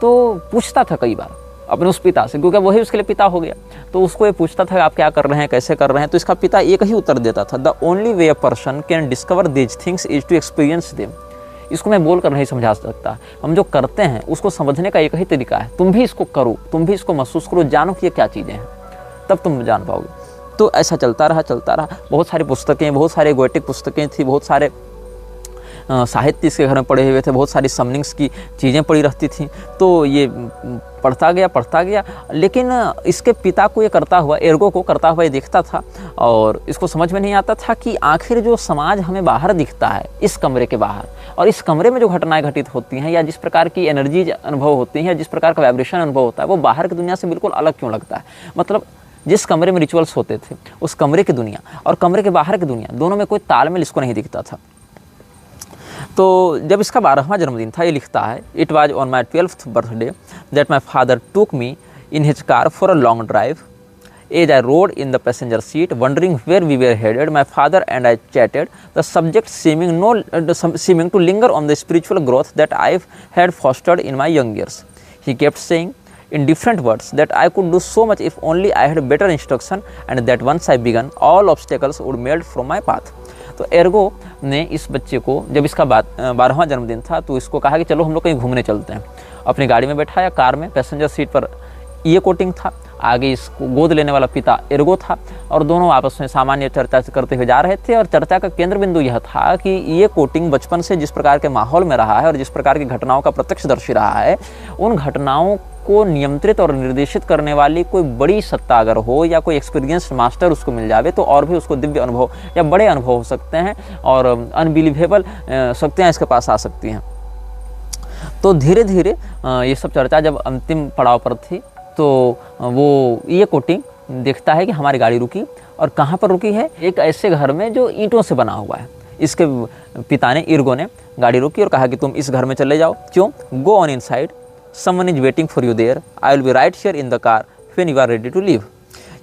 तो पूछता था कई बार अपने उस पिता से, क्योंकि वही उसके लिए पिता हो गया। तो उसको ये पूछता था आप क्या कर रहे हैं, कैसे कर रहे हैं। तो इसका पिता एक ही उत्तर देता था, the only way a person can discover these things is to experience them. इसको मैं बोलकर नहीं समझा सकता, हम जो करते हैं उसको समझने का एक ही तरीका है। तुम भी इसको करो, तुम भी इसको महसूस करो, जानो कि ये क्या चीज़ें हैं, तब तुम जान पाओगे। तो ऐसा चलता रहा। बहुत सारी पुस्तकें, बहुत सारे गोएटिक पुस्तकें थी, बहुत सारे साहित्य इसके घर में पढ़े हुए थे, बहुत सारी समनिंग्स की चीज़ें पड़ी रहती थी। तो ये पढ़ता गया, लेकिन इसके पिता को ये करता हुआ, एर्गो को करता हुआ ये देखता था, और इसको समझ में नहीं आता था कि आखिर जो समाज हमें बाहर दिखता है, इस कमरे के बाहर, और इस कमरे में जो घटनाएं घटित होती हैं, या जिस प्रकार की एनर्जी अनुभव होती हैं, या जिस प्रकार का वाइब्रेशन अनुभव होता है, वो बाहर की दुनिया से बिल्कुल अलग क्यों लगता है। मतलब जिस कमरे में रिचुअल्स होते थे, उस कमरे की दुनिया और कमरे के बाहर की दुनिया, दोनों में कोई तालमेल इसको नहीं दिखता था। तो जब इसका 12वां जन्मदिन था, ये लिखता है, it was on my 12th birthday that my father took me in his car for a long drive. As I rode in the passenger seat, wondering where we were headed, my father and I chatted, the subject seeming to linger on the spiritual growth that I had fostered in my young years. He kept saying in different words that I could do so much if only I had better instruction, and that once I began, all obstacles would melt from my path. तो Ergo ने इस बच्चे को, जब इसका 12वां जन्मदिन था, तो इसको कहा कि चलो हम लोग कहीं घूमने चलते हैं। अपनी गाड़ी में बैठाया, कार में, पैसेंजर सीट पर ये कोटिंग था, आगे इसको गोद लेने वाला पिता एर्गो था, और दोनों आपस में सामान्य चर्चा करते हुए जा रहे थे। और चर्चा का केंद्र बिंदु यह था कि ये कोटिंग बचपन से जिस प्रकार के माहौल में रहा है और जिस प्रकार की घटनाओं का प्रत्यक्षदर्शी रहा है, उन घटनाओं को नियंत्रित और निर्देशित करने वाली कोई बड़ी सत्ता अगर हो, या कोई एक्सपीरियंस्ड मास्टर उसको मिल जावे, तो और भी उसको दिव्य अनुभव या बड़े अनुभव हो सकते हैं, और अनबिलीवेबल शक्तियाँ इसके पास आ सकती हैं। तो धीरे धीरे ये सब चर्चा जब अंतिम पड़ाव पर थी, तो वो ये कोटिंग देखता है कि हमारी गाड़ी रुकी, और कहाँ पर रुकी है, एक ऐसे घर में जो ईंटों से बना हुआ है। इसके पिता ने, एर्गो ने, गाड़ी रोकी और कहा कि तुम इस घर में चले जाओ। क्यों? Go on inside, someone is waiting for you there, I will be right here in the car when you are ready to leave.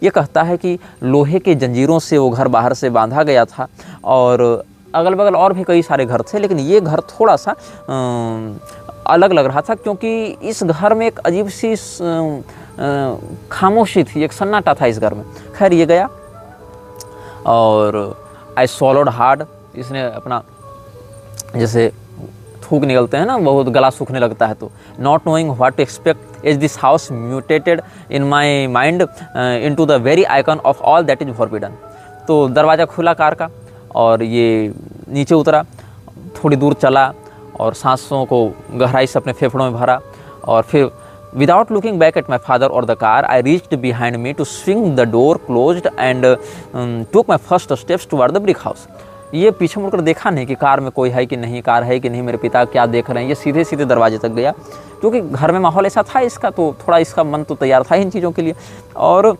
ये कहता है कि लोहे के जंजीरों से वो घर बाहर से बांधा गया था, और अगल बगल और भी कई सारे घर थे, लेकिन ये घर थोड़ा सा अलग लग रहा था, क्योंकि इस घर में एक अजीब सी खामोशी थी, एक सन्नाटा था इस घर में। खैर ये गया, और आई सॉलोड हार्ड, इसने अपना, जैसे थूक निकलते हैं ना, बहुत गला सूखने लगता है, तो not knowing what to expect as this house mutated in my mind into the very icon of all that is forbidden. तो दरवाज़ा खुला कार का, और ये नीचे उतरा, थोड़ी दूर चला, और सांसों को गहराई से अपने फेफड़ों में भरा, और फिर without looking back at my father और the car, I reached behind me to swing the door closed and took my first steps toward the brick house. ये पीछे मुड़कर देखा नहीं कि कार में कोई है कि नहीं, कार है कि नहीं, मेरे पिता क्या देख रहे हैं। ये सीधे सीधे दरवाजे तक गया, क्योंकि घर में माहौल ऐसा था इसका, तो थोड़ा इसका मन तो तैयार था इन चीज़ों के लिए, और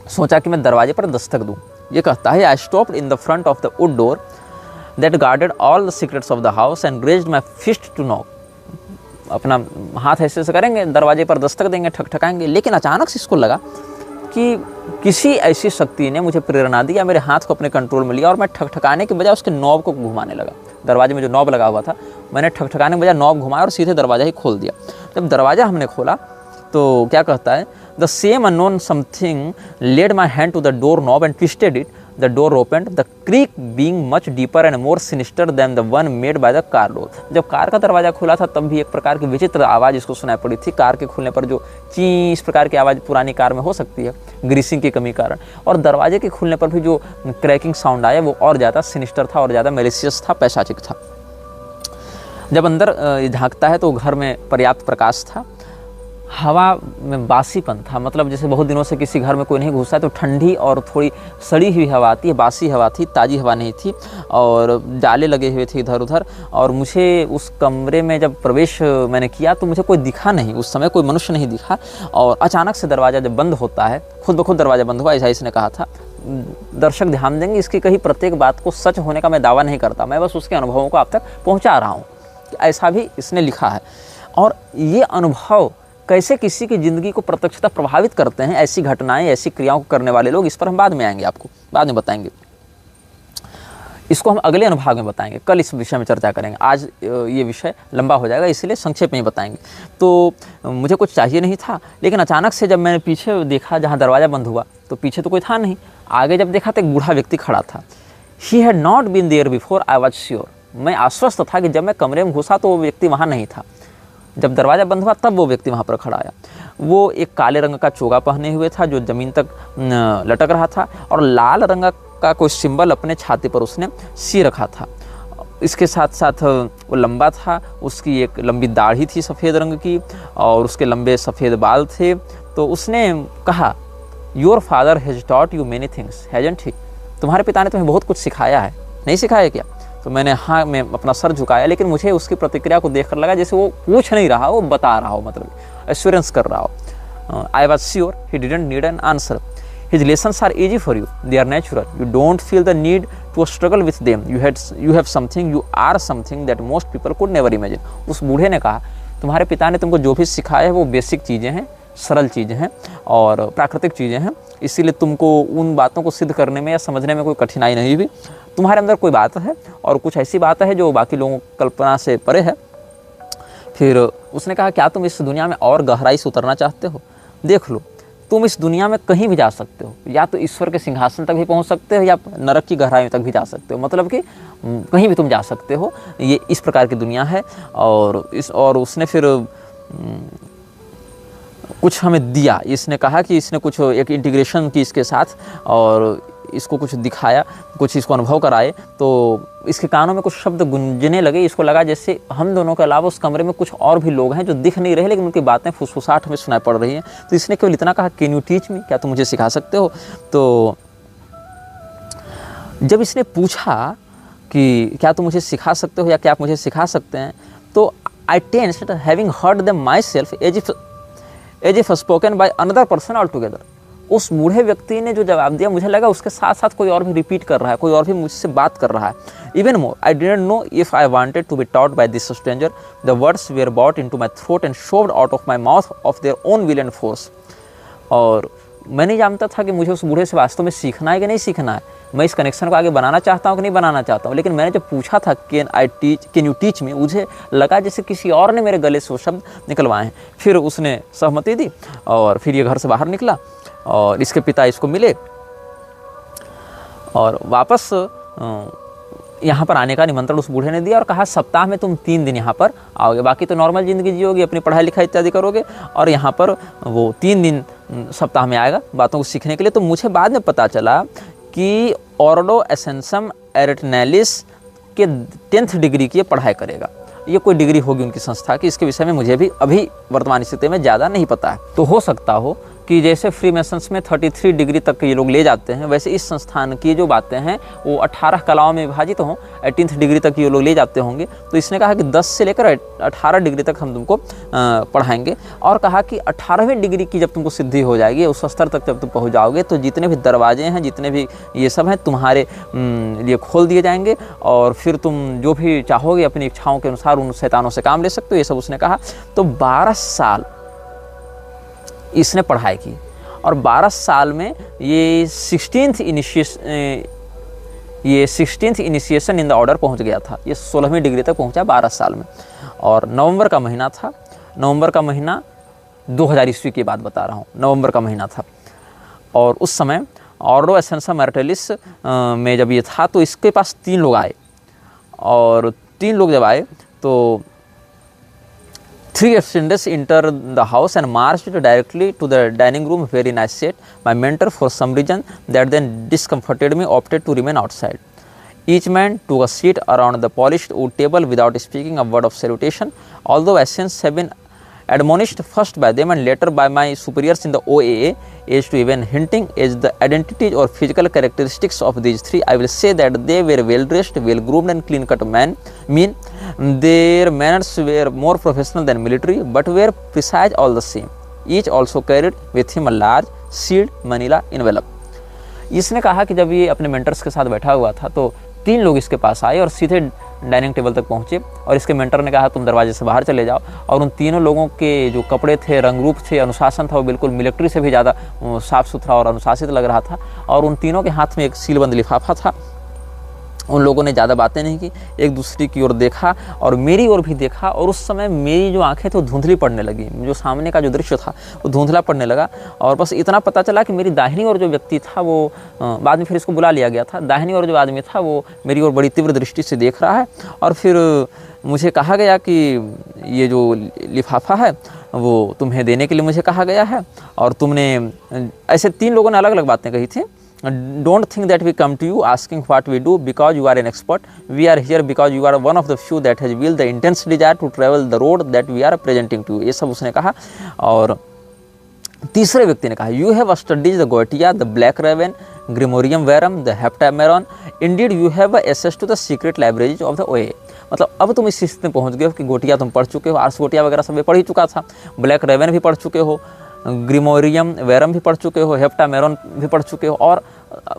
सोचा कि मैं दरवाजे पर दस्तक दूँ। ये कहता है, I stopped in the front of the wood door that guarded all the secrets of the house and raised my fist to knock. अपना हाथ ऐसे से करेंगे, दरवाजे पर दस्तक देंगे, ठकठकाएंगे। लेकिन अचानक से इसको लगा कि किसी ऐसी शक्ति ने मुझे प्रेरणा दी, या मेरे हाथ को अपने कंट्रोल में लिया, और मैं ठकठकाने के बजाय उसके नॉब को घुमाने लगा। दरवाजे में जो नॉब लगा हुआ था, मैंने ठकठकाने के बजाय नॉब घुमाया और सीधे दरवाज़ा ही खोल दिया। जब दरवाज़ा हमने खोला, तो क्या कहता है, the same unknown something led my hand to the door knob and twisted it. The door opened, the creak being much deeper and more sinister than the one made by the car door. जब car का दरवाज़ा खुला था, तब भी एक प्रकार की विचित्र आवाज़ इसको सुनाई पड़ी थी। कार के खुलने पर जो ची इस प्रकार की आवाज़ पुरानी कार में हो सकती है, ग्रीसिंग की कमी कारण, और दरवाजे के खुलने पर भी जो क्रैकिंग साउंड आया, वो और ज़्यादा सिनिस्टर था, और ज़्यादा मेलिशियस था, पैशाचिक था। जब अंदर झांकता है तो घर में पर्याप्त प्रकाश था, हवा में बासीपन था, मतलब जैसे बहुत दिनों से किसी घर में कोई नहीं घुसा है, तो ठंडी और थोड़ी सड़ी हुई हवा आती है, बासी हवा थी, ताज़ी हवा नहीं थी, और जाले लगे हुए थे इधर उधर। और मुझे उस कमरे में जब प्रवेश मैंने किया, तो मुझे कोई दिखा नहीं, उस समय कोई मनुष्य नहीं दिखा, और अचानक से दरवाज़ा जब बंद होता है, खुद ब खुद दरवाज़ा बंद हुआ, ऐसा इसने कहा था। दर्शक ध्यान देंगे, इसकी कहीं प्रत्येक बात को सच होने का मैं दावा नहीं करता, मैं बस उसके अनुभवों को आप तक पहुँचा रहा हूँ, ऐसा भी इसने लिखा है। और ये अनुभव कैसे किसी की ज़िंदगी को प्रत्यक्षता प्रभावित करते हैं, ऐसी घटनाएं, ऐसी क्रियाओं को करने वाले लोग, इस पर हम बाद में आएंगे, आपको बाद में बताएंगे। इसको हम अगले अनुभाग में बताएंगे, कल इस विषय में चर्चा करेंगे। आज ये विषय लंबा हो जाएगा, इसलिए संक्षेप में ही बताएंगे। तो मुझे कुछ चाहिए नहीं था, लेकिन अचानक से जब मैंने पीछे देखा जहाँ दरवाज़ा बंद हुआ, तो पीछे तो कोई था नहीं। आगे जब देखा तो एक बूढ़ा व्यक्ति खड़ा था। He had not been there before, I was sure. मैं आश्वस्त था कि जब मैं कमरे में घुसा तो वो व्यक्ति वहाँ नहीं था। जब दरवाज़ा बंद हुआ तब वो व्यक्ति वहाँ पर खड़ा आया। वो एक काले रंग का चोगा पहने हुए था जो ज़मीन तक लटक रहा था, और लाल रंग का कोई सिंबल अपने छाती पर उसने सी रखा था। इसके साथ साथ वो लंबा था, उसकी एक लंबी दाढ़ी थी सफ़ेद रंग की, और उसके लंबे सफ़ेद बाल थे। तो उसने कहा, your father has taught you many things hasn't he? तुम्हारे पिता ने तुम्हें बहुत कुछ सिखाया है, नहीं सिखाया क्या? तो मैंने हाँ में अपना सर झुकाया, लेकिन मुझे उसकी प्रतिक्रिया को देखकर लगा जैसे वो पूछ नहीं रहा, वो बता रहा हो, मतलब एश्योरेंस कर रहा हो। आई was sure he didn't need an answer. His lessons are easy for you. They are natural. You don't feel the need to struggle with them. You have something. You are something that most people could never imagine. उस बूढ़े ने कहा, तुम्हारे पिता ने तुमको जो भी सिखाया है वो बेसिक चीज़ें हैं, सरल चीज़ें हैं और प्राकृतिक चीज़ें हैं, इसीलिए तुमको उन बातों को सिद्ध करने में या समझने में कोई कठिनाई नहीं हुई। तुम्हारे अंदर कोई बात है और कुछ ऐसी बात है जो बाकी लोगों की कल्पना से परे है। फिर उसने कहा, क्या तुम इस दुनिया में और गहराई से उतरना चाहते हो? देख लो, तुम इस दुनिया में कहीं भी जा सकते हो, या तो ईश्वर के सिंहासन तक भी पहुंच सकते हो या नरक की गहराई तक भी जा सकते हो, मतलब कि कहीं भी तुम जा सकते हो। ये इस प्रकार की दुनिया है। और उसने फिर कुछ हमें दिया। इसने कहा कि इसने कुछ एक इंटीग्रेशन की इसके साथ और इसको कुछ दिखाया, कुछ इसको अनुभव कराए। तो इसके कानों में कुछ शब्द गूंजने लगे। इसको लगा जैसे हम दोनों के अलावा उस कमरे में कुछ और भी लोग हैं जो दिख नहीं रहे, लेकिन उनकी बातें फुसफुसाहट हमें सुनाई पड़ रही हैं। तो इसने केवल इतना कहा, कैन यू टीच मी? क्या तुम मुझे सिखा सकते हो? तो जब इसने पूछा कि क्या तुम मुझे सिखा सकते हो या क्या आप मुझे सिखा सकते हैं, तो I tensed having heard them myself as if spoken by another person all together. उस बूढ़े व्यक्ति ने जो जवाब दिया, मुझे लगा उसके साथ साथ कोई और भी रिपीट कर रहा है, कोई और भी मुझसे बात कर रहा है। Even more, I didn't know if I wanted to be taught by this stranger. The words were brought into my throat and shoved out of my mouth of their own will and force. और मैं नहीं जानता था कि मुझे उस बूढ़े से वास्तव में सीखना है कि नहीं सीखना है, मैं इस कनेक्शन को आगे बनाना चाहता हूँ कि नहीं बनाना चाहता हूँ। लेकिन मैंने जब पूछा था कैन यू टीच मी, मुझे लगा जैसे किसी और ने मेरे गले से वो शब्द निकलवाए हैं। फिर उसने सहमति दी और फिर ये घर से बाहर निकला और इसके पिता इसको मिले और वापस यहाँ पर आने का निमंत्रण उस बूढ़े ने दिया और कहा, सप्ताह में तुम 3 दिन यहाँ पर आओगे, बाकी तो नॉर्मल ज़िंदगी जियोगे, अपनी पढ़ाई लिखाई इत्यादि करोगे, और यहाँ पर वो 3 दिन सप्ताह में आएगा बातों को सीखने के लिए। तो मुझे बाद में पता चला कि ऑर्डो एसेंसम एरिटनैलिस के 10th डिग्री की पढ़ाई करेगा। ये कोई डिग्री होगी उनकी संस्था की, इसके विषय में मुझे भी अभी वर्तमान स्थिति में ज़्यादा नहीं पता है। तो हो सकता हो कि जैसे फ्री मेसन्स में 33 डिग्री तक ये लोग ले जाते हैं, वैसे इस संस्थान की जो बातें हैं वो 18 कलाओं में विभाजित हों, 18th डिग्री तक ये लोग ले जाते होंगे। तो इसने कहा कि 10 से लेकर 18 डिग्री तक हम तुमको पढ़ाएंगे, और कहा कि 18वीं डिग्री की जब तुमको सिद्धि हो जाएगी, उस स्तर तक जब तुम पहुँच जाओगे, तो जितने भी दरवाजे हैं, जितने भी ये सब हैं, तुम्हारे लिए खोल दिए जाएंगे और फिर तुम जो भी चाहोगे अपनी इच्छाओं के अनुसार उन शैतानों से काम ले सकते हो। ये सब उसने कहा। तो 12 साल इसने पढ़ाई की और 12 साल में ये 16th initiation in the order पहुंच गया था। ये 16वीं डिग्री तक पहुंचा 12 साल में। और नवंबर का महीना था, नवंबर का महीना 2000 ईस्वी की बात बता रहा हूँ, नवंबर का महीना था। और उस समय ऑर्डो एसेंसम एरिटनैलिस में जब ये था तो इसके पास 3 लोग आए, और 3 लोग जब आए तो 3 attendants entered the house and marched directly to the dining room where I sat. My mentor, for some reason that then discomforted me, opted to remain outside. Each man took a seat around the polished wood table without speaking a word of salutation. Although Asians have been admonished first by them and later by my superiors in the OAA as to even hinting as the identities or physical characteristics of these 3, I will say that they were well dressed, well groomed and clean cut men. Their manners were more professional than military, but were precise all the same. Each also carried with him a large sealed manila envelope. इसने कहा कि जब ये अपने mentors के साथ बैठा हुआ था तो 3 लोग इसके पास आए और सीधे डाइनिंग टेबल तक पहुँचे, और इसके मेंटर ने कहा तुम दरवाजे से बाहर चले जाओ। और उन तीनों लोगों के जो कपड़े थे, रंग रूप थे, अनुशासन था, वो बिल्कुल मिलिट्री से भी ज़्यादा साफ़ सुथरा और अनुशासित लग रहा था। और उन तीनों के हाथ में एक सीलबंद लिफाफा था उन लोगों ने ज़्यादा बातें नहीं की, एक दूसरे की ओर देखा और मेरी ओर भी देखा, और उस समय मेरी जो आंखें तो धुंधली पड़ने लगी, जो सामने का जो दृश्य था वो धुंधला पड़ने लगा। और बस इतना पता चला कि मेरी दाहिनी ओर जो व्यक्ति था वो बाद में फिर इसको बुला लिया गया था, दाहिनी ओर जो आदमी था वो मेरी ओर बड़ी तीव्र दृष्टि से देख रहा है। और फिर मुझे कहा गया कि ये जो लिफाफा है वो तुम्हें देने के लिए मुझे कहा गया है, और तुमने ऐसे 3 लोगों ने अलग अलग बातें कही थी। Don't think that we come to you asking what we do because you are an expert. We are here because you are one of the few that has will the intense desire to travel the road that we are presenting to you. ये सब उसने कहा। और तीसरे व्यक्ति ने कहा, You have studied the Goetia, the Black Raven, Grimorium Verum, the Heptameron. Indeed, you have access to the secret libraries of the OA. मतलब अब तुम इस स्थिति में पहुंच गए हो कि गोटिया तुम पढ़ चुके हो, आर्स गोटिया वगैरह सब पढ़ ही चुका था, ब्लैक रेवन भी पढ़ चुके हो, ग्रिमोरियम वेरम भी पढ़ चुके हो, हेप्टामेरॉन भी पढ़ चुके हो, और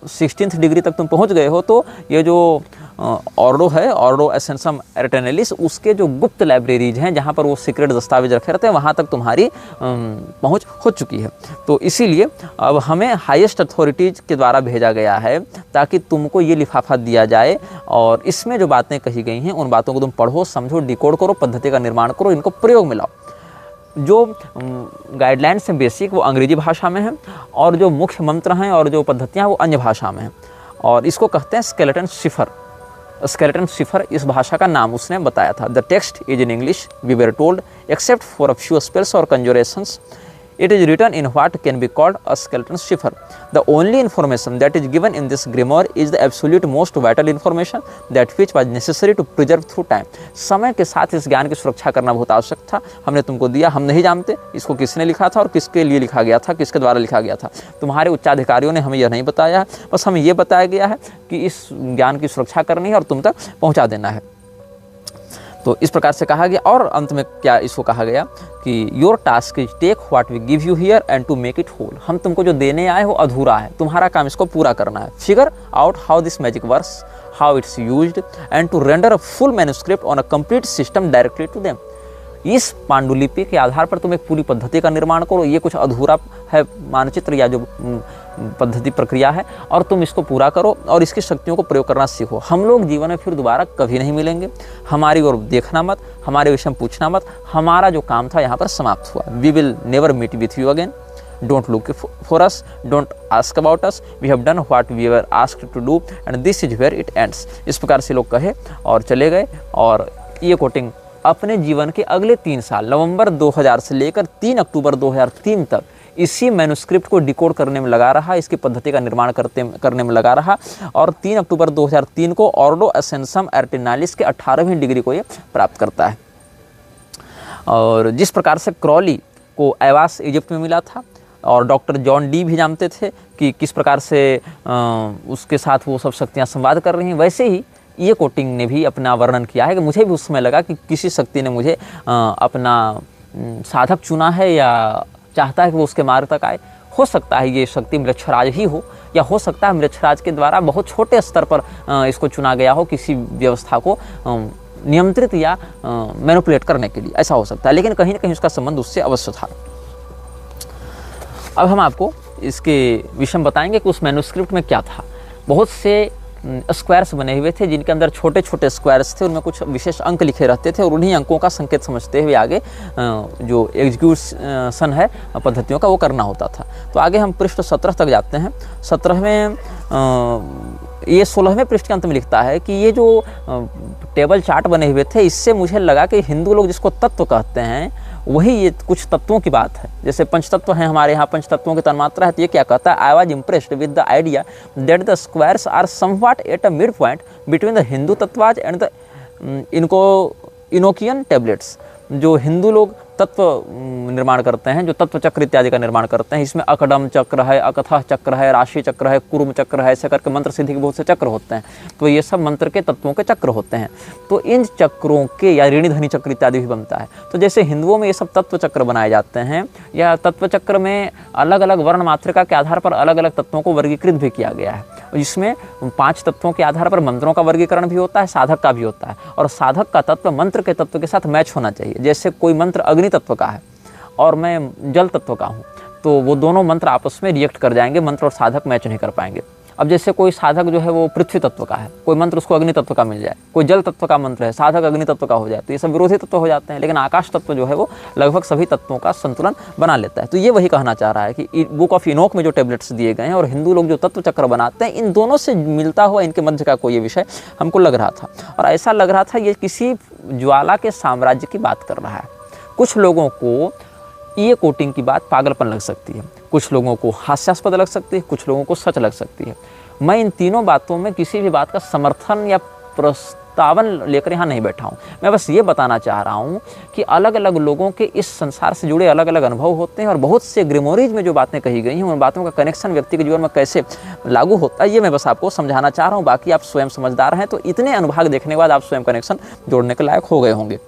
16th डिग्री तक तुम पहुंच गए हो। तो ये जो ऑर्डो है, ऑर्डो एसेंसम एर्टेनेलिस, उसके जो गुप्त लाइब्रेरीज हैं जहाँ पर वो सीक्रेट दस्तावेज रखे रहते हैं, वहाँ तक तुम्हारी पहुँच हो चुकी है। तो इसीलिए अब हमें हाईएस्ट अथॉरिटीज़ के द्वारा भेजा गया है ताकि तुमको ये लिफाफा दिया जाए, और इसमें जो बातें कही गई हैं उन बातों को तुम पढ़ो, समझो, डिकोड करो, पद्धति का निर्माण करो, इनको प्रयोग में लाओ। जो गाइडलाइंस हैं बेसिक वो अंग्रेजी भाषा में हैं, और जो मुख्य मंत्र हैं और जो पद्धतियाँ वो अन्य भाषा में हैं, और इसको कहते हैं स्केलेटन शिफर। स्केलेटन शिफर इस भाषा का नाम उसने बताया था। The text is in English, we were told, except for a few spells और conjurations it is written in what can be called a skeleton cipher. The only information that is given in this grimoire is the absolute most vital information that which was necessary to preserve through time. समय के साथ इस ज्ञान की सुरक्षा करना बहुत आवश्यक था, हमने तुमको दिया, हम नहीं जानते इसको किसने लिखा था और किसके लिए लिखा गया था, किसके द्वारा लिखा गया था। तुम्हारे उच्चाधिकारियों ने हमें यह नहीं बताया, बस हमें यह बताया गया है कि इस ज्ञान की सुरक्षा करनी है और तुम तक पहुँचा देना है। तो इस प्रकार से कहा गया, और अंत में क्या इसको कहा गया कि your task is take what we give you here and to make it whole. हम तुमको जो देने आए वो अधूरा है, तुम्हारा काम इसको पूरा करना है। Figure out how this magic works, how it's used, and to render a full manuscript on a complete system directly to them. इस पांडुलिपि के आधार पर तुम एक पूरी पद्धति का निर्माण करो। ये कुछ अधूरा है मानचित्र या जो पद्धति प्रक्रिया है, और तुम इसको पूरा करो और इसकी शक्तियों को प्रयोग करना सीखो। हम लोग जीवन में फिर दोबारा कभी नहीं मिलेंगे, हमारी ओर देखना मत, हमारे विषय में पूछना मत, हमारा जो काम था यहाँ पर समाप्त हुआ। We will never meet with you again, don't look for us, don't ask about us, we have done what we were asked to do and this is where it ends. इस प्रकार से लोग कहे और चले गए, और ये कोटिंग अपने जीवन के अगले 3 साल, नवंबर 2000 से लेकर 3 अक्टूबर 2003 तक इसी मैन्युस्क्रिप्ट को डिकोड करने में लगा रहा, इसकी पद्धति का निर्माण करने में लगा रहा, और 3 अक्टूबर 2003 को ऑर्डो एसेंसम एर्टेनालिस के 18वीं डिग्री को ये प्राप्त करता है। और जिस प्रकार से क्रॉली को ऐवास इजिप्ट में मिला था, और डॉक्टर जॉन डी भी जानते थे कि किस प्रकार से उसके साथ वो सब शक्तियाँ संवाद कर रही हैं, वैसे ही ये कोटिंग ने भी अपना वर्णन किया है कि मुझे भी उस समय लगा कि किसी शक्ति ने मुझे अपना साधक चुना है या चाहता है कि वो उसके मार्ग तक आए। हो सकता है ये शक्ति मृक्षराज ही हो, या हो सकता है मृक्षराज के द्वारा बहुत छोटे स्तर पर इसको चुना गया हो किसी व्यवस्था को नियंत्रित या मैनिपुलेट करने के लिए, ऐसा हो सकता है, लेकिन कहीं ना कहीं उसका संबंध उससे अवश्य था। अब हम आपको इसके विषय में बताएंगे कि उस मैन्युस्क्रिप्ट में क्या था। बहुत से स्क्वायर्स बने हुए थे जिनके अंदर छोटे छोटे स्क्वायर्स थे, उनमें कुछ विशेष अंक लिखे रहते थे, और उन्हीं अंकों का संकेत समझते हुए आगे जो एग्जीक्यूशन है पद्धतियों का वो करना होता था। तो आगे हम पृष्ठ 17 तक जाते हैं। 17वें ये 16वें पृष्ठ के अंत में लिखता है कि ये जो टेबल चार्ट बने हुए थे, इससे मुझे लगा कि हिंदू लोग जिसको तत्व कहते हैं वही ये कुछ तत्वों की बात है। जैसे पंचतत्व हैं हमारे यहाँ, पंचतत्वों की तन्मात्रा है, तो ये क्या कहता है, I was impressed with the idea that the squares are somewhat at a mid point between the Hindu tattvas and the Enochian tablets. जो हिंदू लोग तत्व निर्माण करते हैं, जो तत्व चक्र इत्यादि का निर्माण करते हैं, इसमें अकडम चक्र है, अकथः चक्र है, राशि चक्र है, कुर्म चक्र है, ऐसे करके मंत्र सिद्धि के बहुत से चक्र होते हैं। तो ये सब मंत्र के तत्वों के चक्र होते हैं। तो इन चक्रों के, या ऋणी धनी चक्र इत्यादि भी बनता है। तो जैसे हिंदुओं में ये सब तत्व चक्र बनाए जाते हैं, या तत्व चक्र में अलग अलग वर्ण मात्रिका के आधार पर अलग अलग तत्वों को वर्गीकृत भी किया गया है। इसमें 5 तत्वों के आधार पर मंत्रों का वर्गीकरण भी होता है, साधक का भी होता है, और साधक का तत्व मंत्र के तत्व के साथ मैच होना चाहिए। जैसे कोई मंत्र अग्नि तत्व का है और मैं जल तत्व का हूँ, तो वो दोनों मंत्र आपस में रिएक्ट कर जाएंगे, मंत्र और साधक मैच नहीं कर पाएंगे। अब जैसे कोई साधक जो है वो पृथ्वी तत्व का है, कोई मंत्र उसको अग्नि तत्व का मिल जाए, कोई जल तत्व का मंत्र है, साधक अग्नि तत्व का हो जाए, तो ये सब विरोधी तत्व हो जाते हैं। लेकिन आकाश तत्व जो है वो लगभग सभी तत्वों का संतुलन बना लेता है। तो ये वही कहना चाह रहा है कि बुक ऑफ इनोक में जो टेबलेट्स दिए गए हैं और हिंदू लोग जो तत्व चक्र बनाते हैं, इन दोनों से मिलता हुआ इनके मध्य का कोई विषय हमको लग रहा था। और ऐसा लग रहा था ये किसी ज्वाला के साम्राज्य की बात कर रहा है। कुछ लोगों को ये कोटिंग की बात पागलपन लग सकती है, कुछ लोगों को हास्यास्पद लग सकती है, कुछ लोगों को सच लग सकती है। मैं इन तीनों बातों में किसी भी बात का समर्थन या प्रस्तावन लेकर यहाँ नहीं बैठा हूँ। मैं बस ये बताना चाह रहा हूँ कि अलग अलग लोगों के इस संसार से जुड़े अलग अलग अनुभव होते हैं और बहुत से ग्रिमोरीज में जो बातें कही गई हैं उन बातों का कनेक्शन व्यक्ति के जीवन में कैसे लागू होता है, ये मैं बस आपको समझाना चाह रहा हूँ। बाकी आप स्वयं समझदार हैं, तो इतने अनुभाग देखने के बाद आप स्वयं कनेक्शन जोड़ने के लायक हो गए होंगे।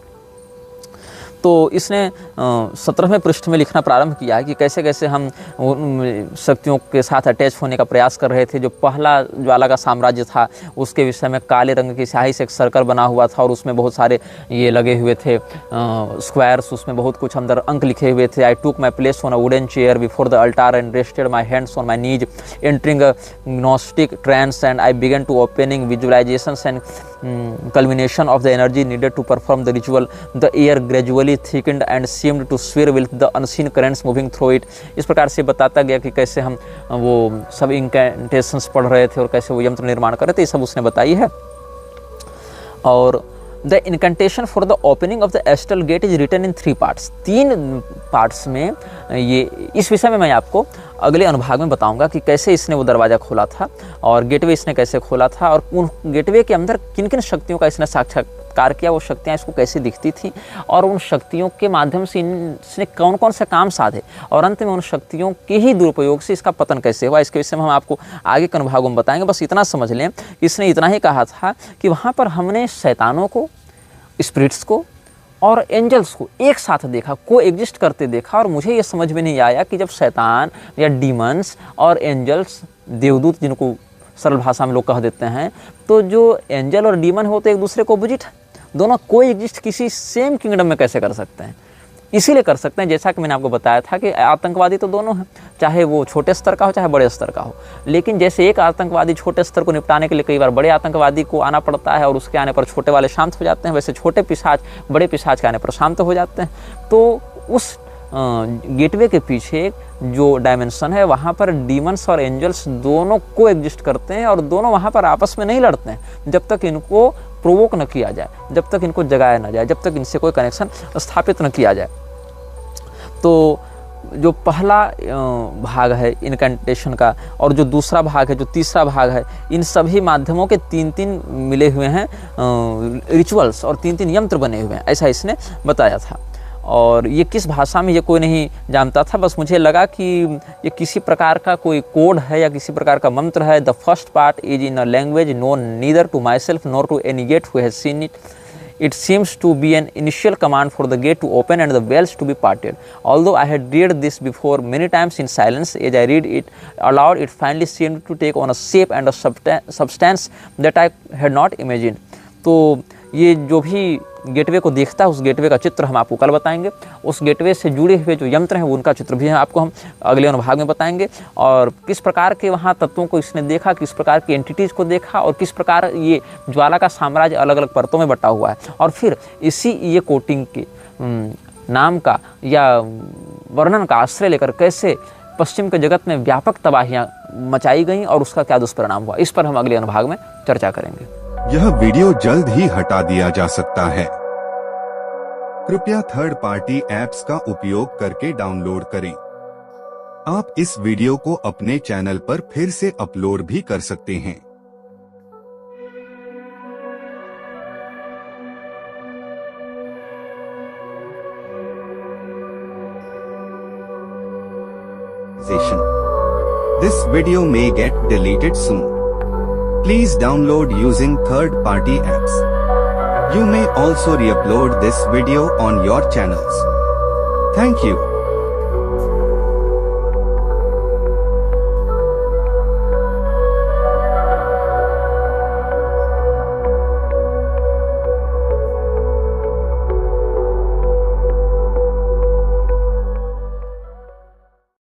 तो इसने 17वें पृष्ठ में लिखना प्रारंभ किया है कि कैसे कैसे हम उन शक्तियों के साथ अटैच होने का प्रयास कर रहे थे। जो पहला ज्वाला का साम्राज्य था उसके विषय में काले रंग की स्याही से एक सर्कल बना हुआ था और उसमें बहुत सारे ये लगे हुए थे स्क्वायर्स, उसमें बहुत कुछ अंदर अंक लिखे हुए थे। I took my place on a wooden chair before the altar and rested my hands on my knees entering a gnostic trance and I began to opening visualisations and culmination of the energy needed to perform the ritual. The air gradually thickened and seemed to swirl with the unseen currents moving through it. इस प्रकार से बताता गया कि कैसे हम वो सब इंकेंटेशंस पढ़ रहे थे और कैसे वो यंत्र निर्माण कर रहे थे, ये सब उसने बताई है। और the incantation for the opening of the astral gate is written in 3 parts. 3 parts में ये इस विषय में मैं आपको अगले अनुभाग में बताऊंगा कि कैसे इसने वो दरवाज़ा खोला था और गेटवे इसने कैसे खोला था और उन गेटवे के अंदर किन किन शक्तियों का इसने साक्षात्कार किया, वो शक्तियाँ इसको कैसे दिखती थी और उन शक्तियों के माध्यम से इसने कौन कौन से काम साधे और अंत में उन शक्तियों के ही दुरुपयोग से इसका पतन कैसे हुआ। इसके विषय में हम आपको आगे के अनुभागों में बताएंगे। बस इतना समझ लें, इसने इतना ही कहा था कि वहाँ पर हमने शैतानों को, स्पिरिट्स को और एंजल्स को एक साथ देखा, को एग्जिस्ट करते देखा। और मुझे ये समझ में नहीं आया कि जब शैतान या डीमंस और एंजल्स, देवदूत जिनको सरल भाषा में लोग कह देते हैं, तो जो एंजल और डीमन होते एक दूसरे को अपोजिट है, दोनों को एग्जिस्ट किसी सेम किंगडम में कैसे कर सकते हैं? इसीलिए कर सकते हैं जैसा कि मैंने आपको बताया था कि आतंकवादी तो दोनों हैं, चाहे वो छोटे स्तर का हो चाहे बड़े स्तर का हो। लेकिन जैसे एक आतंकवादी छोटे स्तर को निपटाने के लिए कई बार बड़े आतंकवादी को आना पड़ता है और उसके आने पर छोटे वाले शांत हो जाते हैं, वैसे छोटे पिशाच बड़े पिशाच के आने पर शांत हो जाते हैं। तो उस गेटवे के पीछे जो डायमेंशन है वहाँ पर डीमंस और एंजल्स दोनों को एग्जिस्ट करते हैं और दोनों वहाँ पर आपस में नहीं लड़ते हैं जब तक इनको प्रोवोक न किया जाए, जब तक इनको जगाया न जाए, जब तक इनसे कोई कनेक्शन स्थापित न किया जाए। तो जो पहला भाग है इनकेंटेशन का और जो दूसरा भाग है, जो तीसरा भाग है, इन सभी माध्यमों के 3-3 मिले हुए हैं रिचुअल्स और 3-3 यंत्र बने हुए हैं, ऐसा इसने बताया था। और ये किस भाषा में ये कोई नहीं जानता था, बस मुझे लगा कि ये किसी प्रकार का कोई कोड है या किसी प्रकार का मंत्र है। The first part is in a language known neither to my self nor to any gate who has seen it. It seems to be an initial command for the gate to open and the bells to be parted. Although I had read this before many times in silence, as I read it aloud, it finally seemed to take on a shape and a substance that I had not imagined. तो ये जो भी gateway को देखता है उस gateway का चित्र हम आपको कल बताएंगे। उस गेटवे से जुड़े हुए जो यंत्र हैं उनका चित्र भी आपको हम अगले अनुभाग में बताएंगे और किस प्रकार के वहाँ तत्वों को इसने देखा, किस प्रकार की एंटिटीज़ को देखा और किस प्रकार ये ज्वाला का साम्राज्य अलग अलग परतों में बटा हुआ है। और फिर इसी ये कोटिंग के नाम का या वर्णन का आश्रय लेकर कैसे पश्चिम के जगत में व्यापक तबाहियाँ मचाई गई और उसका क्या दुष्परिणाम हुआ, इस पर हम अगले अनुभाग में चर्चा करेंगे। यह वीडियो जल्द ही हटा दिया जा सकता है। कृपया थर्ड पार्टी ऐप्स का उपयोग करके डाउनलोड करें। आप इस वीडियो को अपने चैनल पर फिर से अपलोड भी कर सकते हैं। This video may get deleted soon. Please download using third-party apps. You may also re-upload this video on your channels. Thank you.